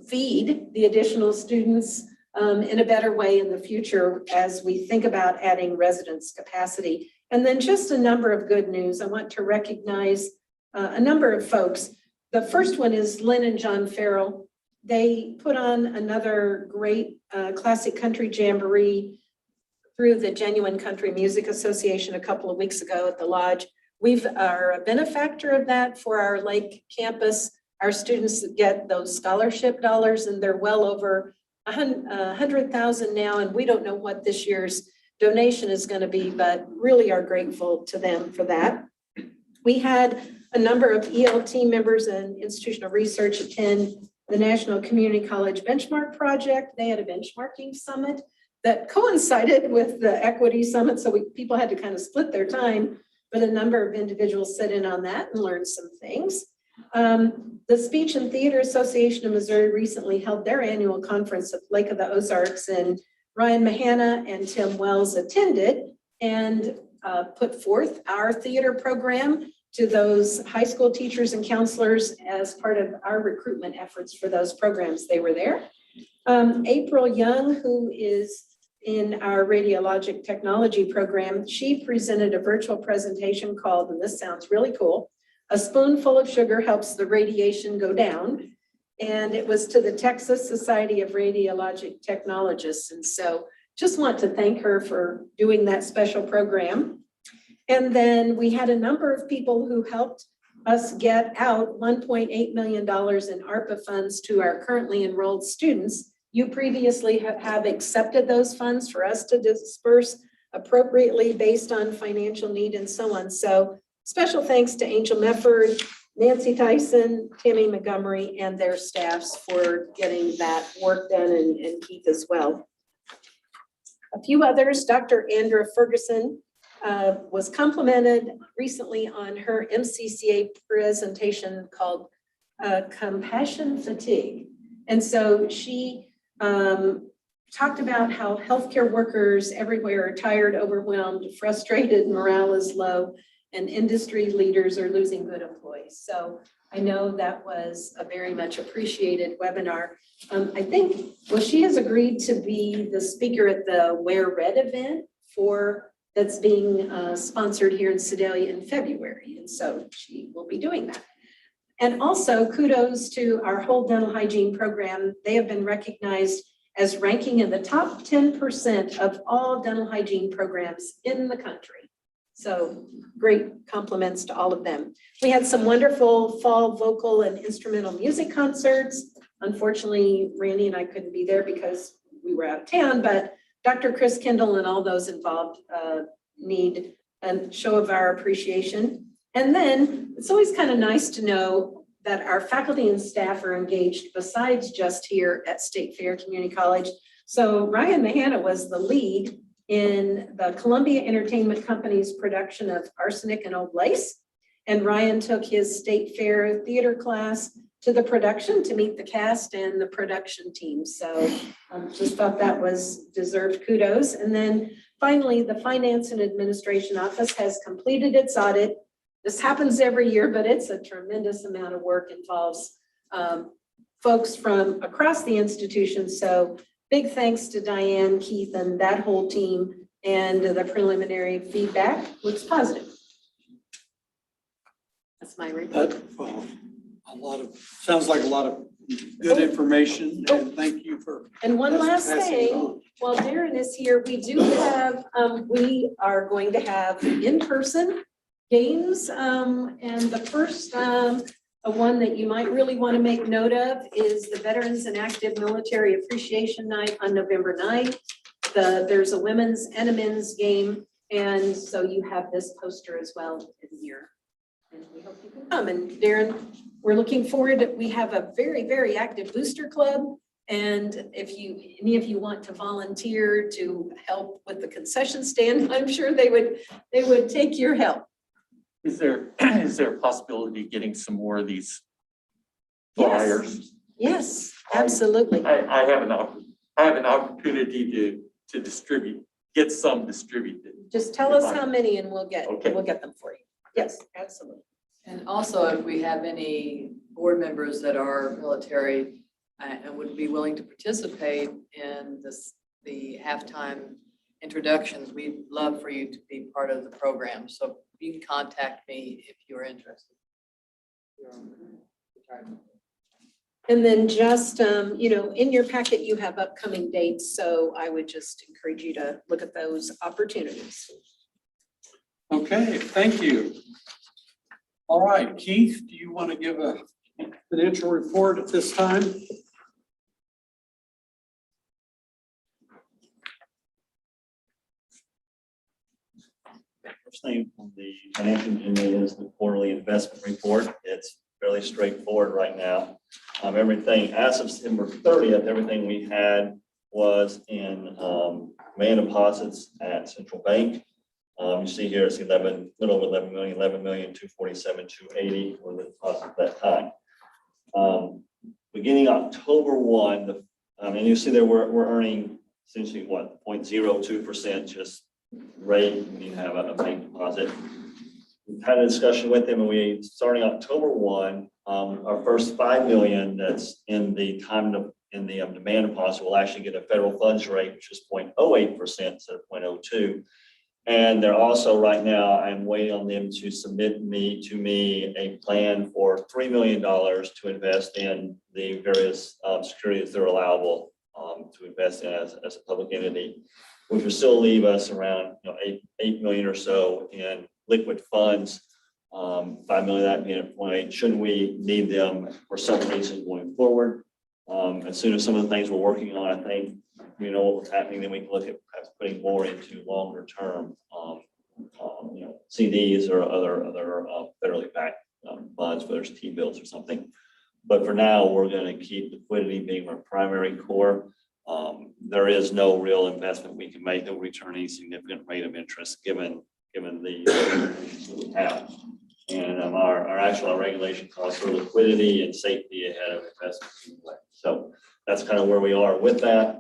feed the additional students in a better way in the future as we think about adding residence capacity. And then just a number of good news. I want to recognize a number of folks. The first one is Lynn and John Farrell. They put on another great classic country jamboree through the Genuine Country Music Association a couple of weeks ago at the Lodge. We are a benefactor of that for our Lake campus. Our students get those scholarship dollars, and they're well over 100,000 now, and we don't know what this year's donation is going to be, but really are grateful to them for that. We had a number of EL team members and institutional research attend the National Community College Benchmark Project. They had a benchmarking summit that coincided with the equity summit, so people had to kind of split their time, but a number of individuals sat in on that and learned some things. The Speech and Theater Association of Missouri recently held their annual conference at Lake of the Ozarks, and Ryan Mahana and Tim Wells attended and put forth our theater program to those high school teachers and counselors as part of our recruitment efforts for those programs. They were there. April Young, who is in our radiologic technology program, she presented a virtual presentation called, and this sounds really cool, "A Spoonful of Sugar Helps the Radiation Go Down." And it was to the Texas Society of Radiologic Technologists. And so just want to thank her for doing that special program. And then we had a number of people who helped us get out $1.8 million in ARPA funds to our currently enrolled students. You previously have accepted those funds for us to disperse appropriately based on financial need and so on. So special thanks to Angel Mefford, Nancy Tyson, Tammy Montgomery, and their staffs for getting that work done, and Keith as well. A few others, Dr. Andrea Ferguson was complimented recently on her MCCA presentation called Compassion Fatigue. And so she talked about how healthcare workers everywhere are tired, overwhelmed, frustrated, morale is low, and industry leaders are losing good employees. So I know that was a very much appreciated webinar. I think, well, she has agreed to be the speaker at the Wear Red event that's being sponsored here in Sedalia in February. And so she will be doing that. And also kudos to our whole dental hygiene program. They have been recognized as ranking in the top 10% of all dental hygiene programs in the country. So great compliments to all of them. We had some wonderful fall vocal and instrumental music concerts. Unfortunately, Randy and I couldn't be there because we were out of town, but Dr. Chris Kendall and all those involved need a show of our appreciation. And then it's always kind of nice to know that our faculty and staff are engaged besides just here at State Fair Community College. So Ryan Mahana was the lead in the Columbia Entertainment Company's production of Arsenic and Old Lace. And Ryan took his State Fair theater class to the production to meet the cast and the production team. So just thought that was deserved kudos. And then finally, the Finance and Administration Office has completed its audit. This happens every year, but it's a tremendous amount of work, involves folks from across the institution. So big thanks to Diane, Keith, and that whole team, and the preliminary feedback looks positive. That's my report. Sounds like a lot of good information, and thank you for. And one last passing it thing, on. while Darren is here, we do have, we are going to have in-person games. And the first, one that you might really want to make note of is the Veterans and Active Military Appreciation Night on November 9th. There's a women's and a men's game. And so you have this poster as well in here. And we hope you can come. And Darren, we're looking forward. We have a very, very active booster club. And if any of you want to volunteer to help with the concession stand, I'm sure they would take your help. Is there a possibility of getting some more of these flyers? Yes, absolutely. I have an opportunity to distribute, get some distributed. Just tell us how many and we'll get Okay. them for you. Yes, absolutely. And also, if we have any board members that are military and would be willing to participate in the halftime introductions, we'd love for you to be part of the program. So you can contact me if you're interested. And then just, in your packet, you have upcoming dates. So I would just encourage you to look at those opportunities. Okay, thank you. All right, Keith, do you want to give a financial report at this time? First thing on the financial agenda is the quarterly investment report. It's fairly straightforward right now. Everything as of September 30th, everything we had was in demand deposits at Central Bank. You see here it's little over 11 million, 247,280 for the deposit at that time. Beginning October 1, and you see there we're earning essentially what, 0.02% just rate when you have a bank deposit. We've had a discussion with them, and starting October 1, our first $5 million that's in the demand deposit will actually get a federal funds rate, which is 0.08% instead of 0.02. And they're also right now, I'm waiting on them to submit to me a plan for $3 million to invest in the various securities that are allowable to invest in as a public entity, which will still leave us around 8 million or so in liquid funds. 5 million of that being at 0.8. Should we need them for some reason going forward? As soon as some of the things we're working on, I think we know what was happening, then we can look at perhaps putting more into longer term, CDs or other federally backed funds, whether it's T-bills or something. But for now, we're going to keep liquidity being our primary core. There is no real investment we can make that will return any significant rate of interest given the we have. And our regulation calls for liquidity and safety ahead of investment. So that's kind of where we are with that.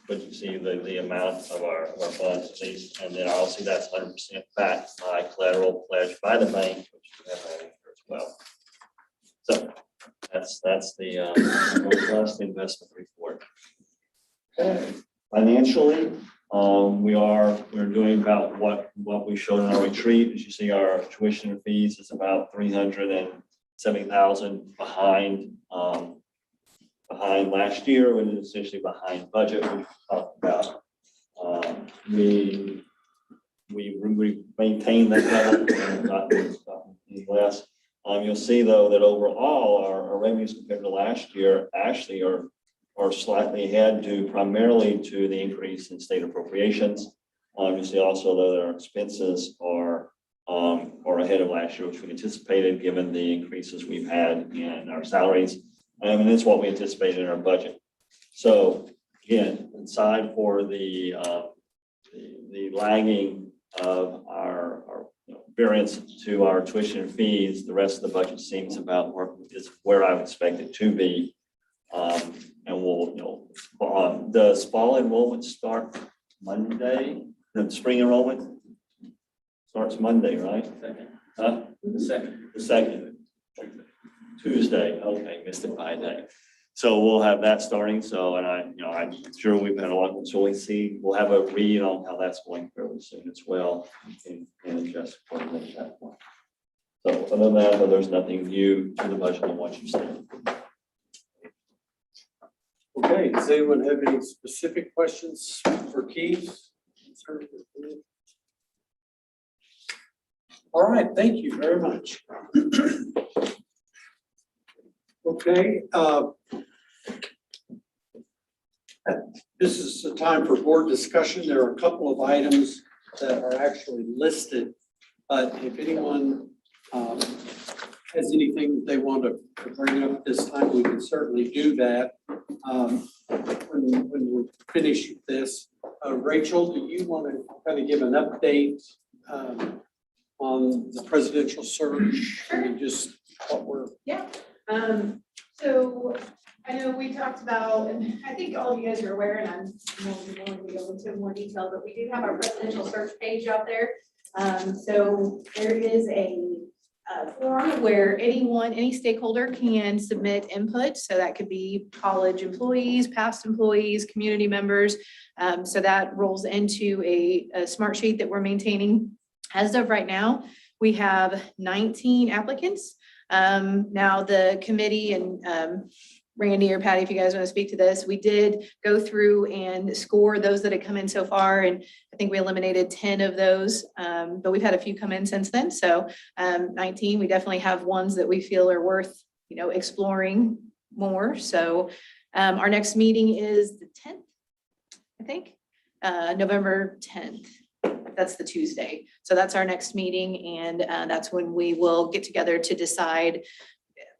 But you see the amount of our funds at least, and then also that's 100% backed by collateral pledged by the bank, which we have that in here as well. So that's the robust investment report. Okay. Financially, we're doing about what we showed in our retreat. As you see, our tuition and fees is about 370,000 behind last year, and essentially behind budget, which we talked about. We maintained that level and not any less. You'll see though that overall our revenues compared to last year actually are slightly ahead due primarily to the increase in state appropriations. You see also though that our expenses are ahead of last year, which we anticipated given the increases we've had in our salaries. And that's what we anticipated in our budget. So again, aside for the lagging of our variance to our tuition and fees, the rest of the budget seems about where I would expect it to be. And we'll, does fall enrollment start Monday? The spring enrollment starts Monday, right? Huh? The second. The second. Tuesday, okay, missed it by a day. So we'll have that starting. So, and I'm sure we've had a lot, so we'll have a read on how that's going fairly soon as well, and adjust accordingly at that point. So other than that, there's nothing new to the budget on what you've seen. Okay, does anyone have any specific questions for Keith? All right, thank you very much. Okay, this is the time for board discussion. There are a couple of items that are actually listed, but if anyone has anything they want to bring up this time, we can certainly do that. When we're finished with this, Rachel, do you want to kind of give an update on the presidential search? And just what we're. Yeah, so I know we talked about, and I think all of you guys are aware, and I'm more than willing to go into more detail, but we do have our presidential search page out there. So there is a forum where any stakeholder can submit input. So that could be college employees, past employees, community members. So that rolls into a smart sheet that we're maintaining. As of right now, we have 19 applicants. Now the committee and Randy or Patty, if you guys want to speak to this, we did go through and score those that had come in so far. And I think we eliminated 10 of those, but we've had a few come in since then. So 19, we definitely have ones that we feel are worth, exploring more. So our next meeting is the 10th, I think, November 10th. That's the Tuesday. So that's our next meeting. And that's when we will get together to decide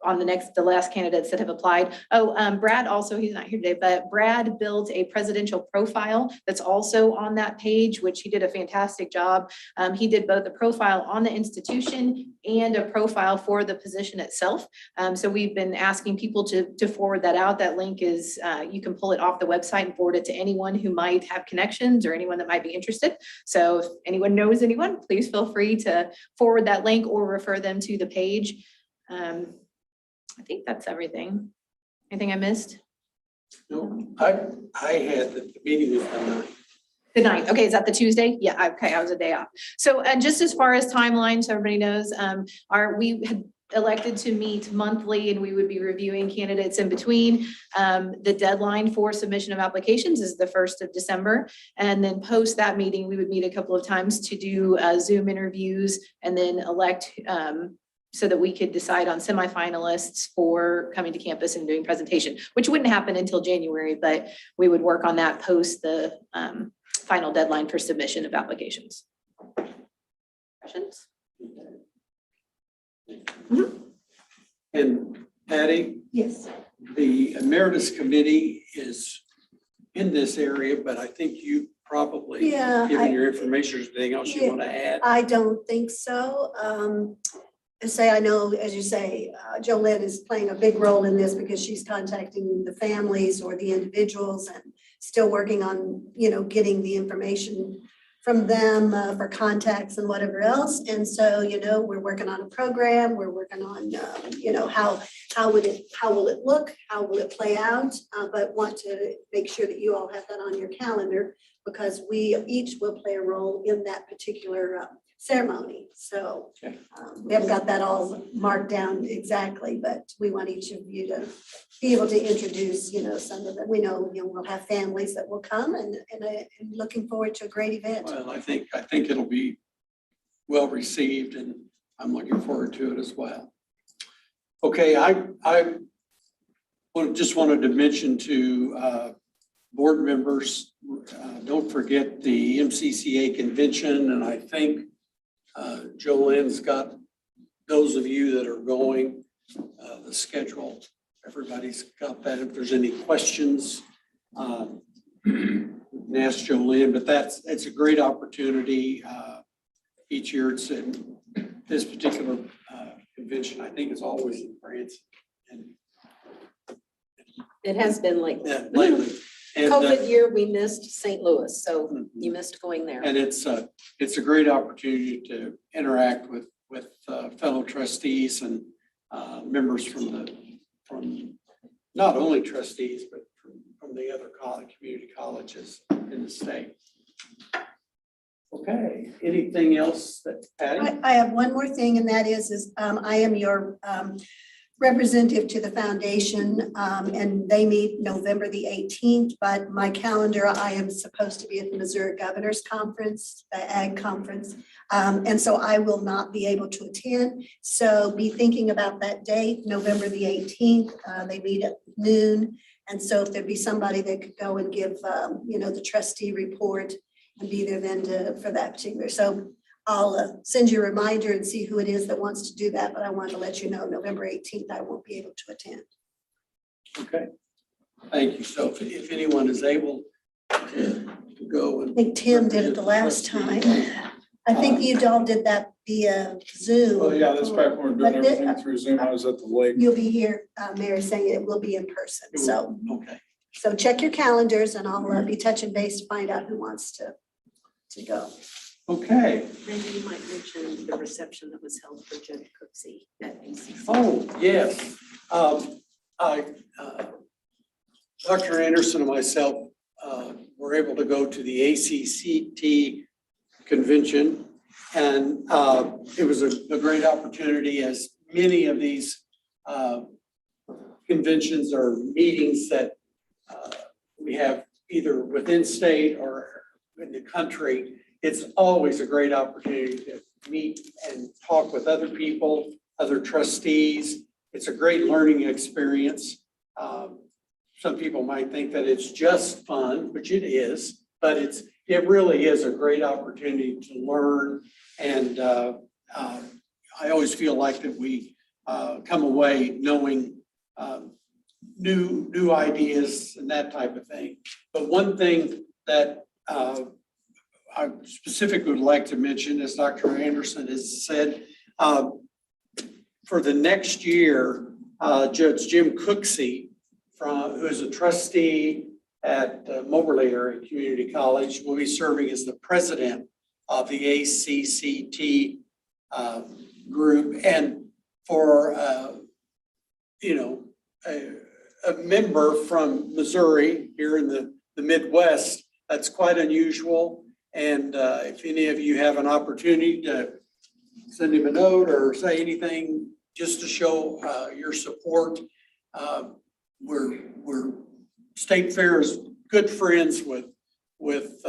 on the last candidates that have applied. Brad also, he's not here today, but Brad built a presidential profile that's also on that page, which he did a fantastic job. He did both a profile on the institution and a profile for the position itself. So we've been asking people to forward that out. That link is, you can pull it off the website and forward it to anyone who might have connections or anyone that might be interested. So if anyone knows anyone, please feel free to forward that link or refer them to the page. I think that's everything. Anything I missed? No, I had the meeting with the 9th. The 9th. Okay, is that the Tuesday? Yeah, okay, I was a day off. So, and just as far as timeline, so everybody knows, we had elected to meet monthly and we would be reviewing candidates in between. The deadline for submission of applications is the 1st of December. And then post that meeting, we would meet a couple of times to do Zoom interviews and then elect so that we could decide on semifinalists for coming to campus and doing presentation, which wouldn't happen until January, but we would work on that post the final deadline for submission of applications. Questions? Mm-hmm. And Patty? Yes. The Emeritus Committee is in this area, but I think you probably, given your information, is there anything else you want to add? I don't think so. I know, as you say, Jolene is playing a big role in this because she's contacting the families or the individuals and still working on, getting the information from them for contacts and whatever else. And so, we're working on a program. We're working on, how will it look? How will it play out? But want to make sure that you all have that on your calendar because we each will play a role in that particular ceremony. So we haven't got that all marked down exactly, but we want each of you to be able to introduce, some of them. We know, we'll have families that will come and looking forward to a great event. Well, I think it'll be well received and I'm looking forward to it as well. Okay, I just wanted to mention to board members, don't forget the MCCA convention, and I think Jolene's got those of you that are going, the schedule. Everybody's got that. If there's any questions, ask Jolene, but it's a great opportunity. Each year it's in this particular convention, I think it's always in France. And It has been lately. yeah, lately. And, COVID year, we missed St. Louis, so you missed going there. And it's a great opportunity to interact with fellow trustees and members from not only trustees, but from the other community colleges in the state. Okay, anything else that Patty? I have one more thing, and that is I am your representative to the foundation, and they meet November the 18th, but my calendar, I am supposed to be at the Missouri Governor's Conference, the Ag Conference, and so I will not be able to attend. So be thinking about that date, November the 18th. They meet at noon, and so if there'd be somebody that could go and give, the trustee report and be there then for that particular. So I'll send you a reminder and see who it is that wants to do that, but I wanted to let you know, November 18th, I won't be able to attend. Okay. Thank you. So if anyone is able to go and. I think Tim did it the last time. I think you all did that via Zoom. Well, yeah, that's back when we were doing But thi- everything through Zoom. I was at the lake. You'll be here, Mary, saying it will be in person, so. Okay. So check your calendars and I'll be touching base to find out who wants to go. Okay. Maybe you might mention the reception that was held for Judge Cooksey at ACC. Oh, yes. Dr. Anderson and myself were able to go to the ACCT convention, and it was a great opportunity, as many of these conventions or meetings that we have either within state or in the country. It's always a great opportunity to meet and talk with other people, other trustees. It's a great learning experience. Some people might think that it's just fun, which it is, but it really is a great opportunity to learn. And I always feel like that we come away knowing new ideas and that type of thing. But one thing that I specifically would like to mention, as Dr. Anderson has said, for the next year, Judge Jim Cooksey, who is a trustee at Moberly Area Community College, will be serving as the president of the ACCT group. And for a member from Missouri here in the Midwest, that's quite unusual. And if any of you have an opportunity to send him a note or say anything just to show your support, we're State Fair is good friends with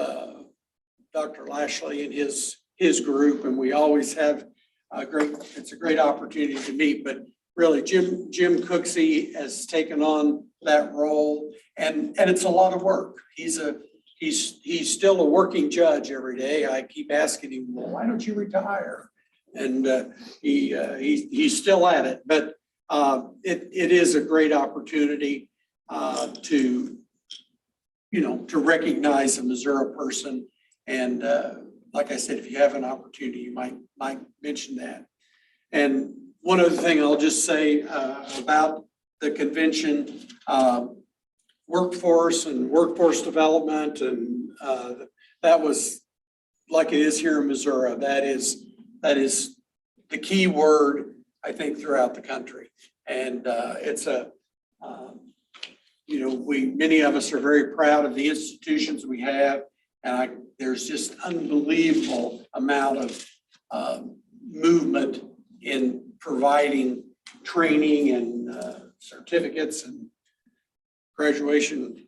Dr. Lashley and his group, and we always have it's a great opportunity to meet. But really, Jim Cooksey has taken on that role, and it's a lot of work. He's still a working judge every day. I keep asking him, well, why don't you retire? And he's still at it. But it is a great opportunity to recognize a Missouri person. And like I said, if you have an opportunity, you might mention that. And one other thing I'll just say about the convention, workforce and workforce development, and that was like it is here in Missouri. That is the key word, I think, throughout the country. And it's many of us are very proud of the institutions we have, and there's just unbelievable amount of movement in providing training and certificates and graduation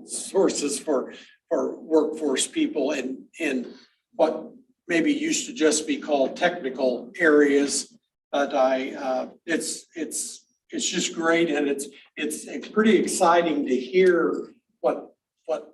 sources for workforce people in what maybe used to just be called technical areas. But it's just great, and it's pretty exciting to hear what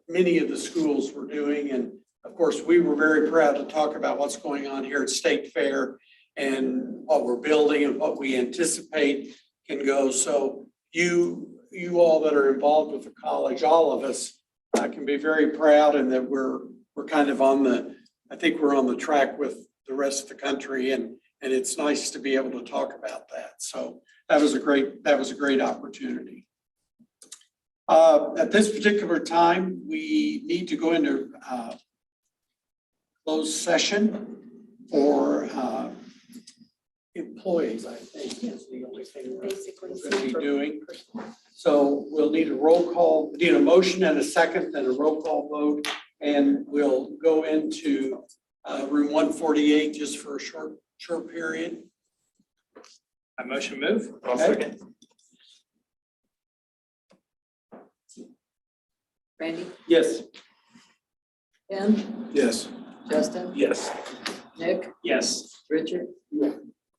many of the schools were doing. And of course, we were very proud to talk about what's going on here at State Fair and what we're building and what we anticipate can go. So you all that are involved with the college, all of us can be very proud, and that we're kind of I think we're on the track with the rest of the country, and it's nice to be able to talk about that. So that was a great opportunity. At this particular time, we need to go into closed session for employees, I think is the only thing we're going to be doing. So we'll need a motion and a second and a roll call vote, and we'll go into room 148 just for a short period. I motion move. I'll second. Randy, Yes. Tim, Yes. Justin, Yes. Nick, Yes. Richard?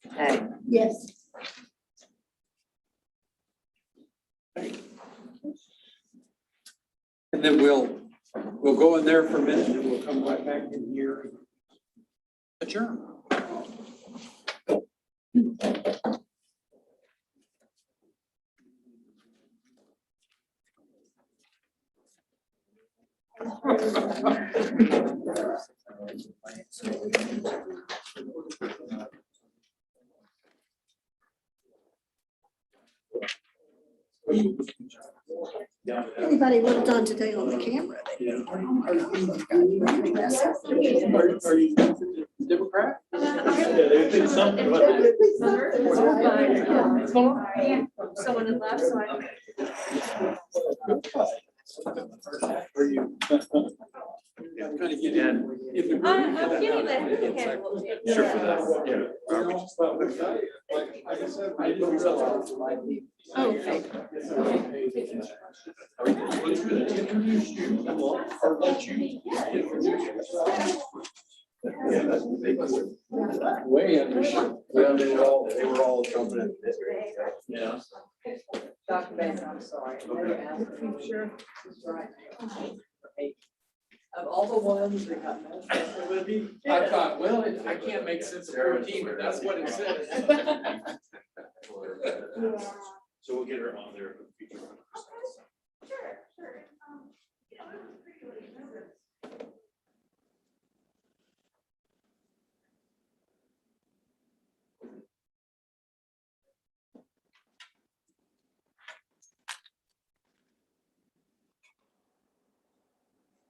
Patty? Yes. And then we'll go in there for a minute and we'll come right back in here. Adjourn. Anybody would have done today on the camera. Are you Democrat? They think something. Someone had left, so I. Are you? Yeah, I'm trying to get in. I'm getting there. Sure for that. I didn't realize. Oh, okay. Introduce you, or let you introduce yourself. Way understood. Well, they were all jumping at this. Yeah. Dr. Bates, I'm sorry. Sure. Right. Of all the ones that got most. I thought, well, I can't make sense of 14, but that's what it says. So we'll get her on there.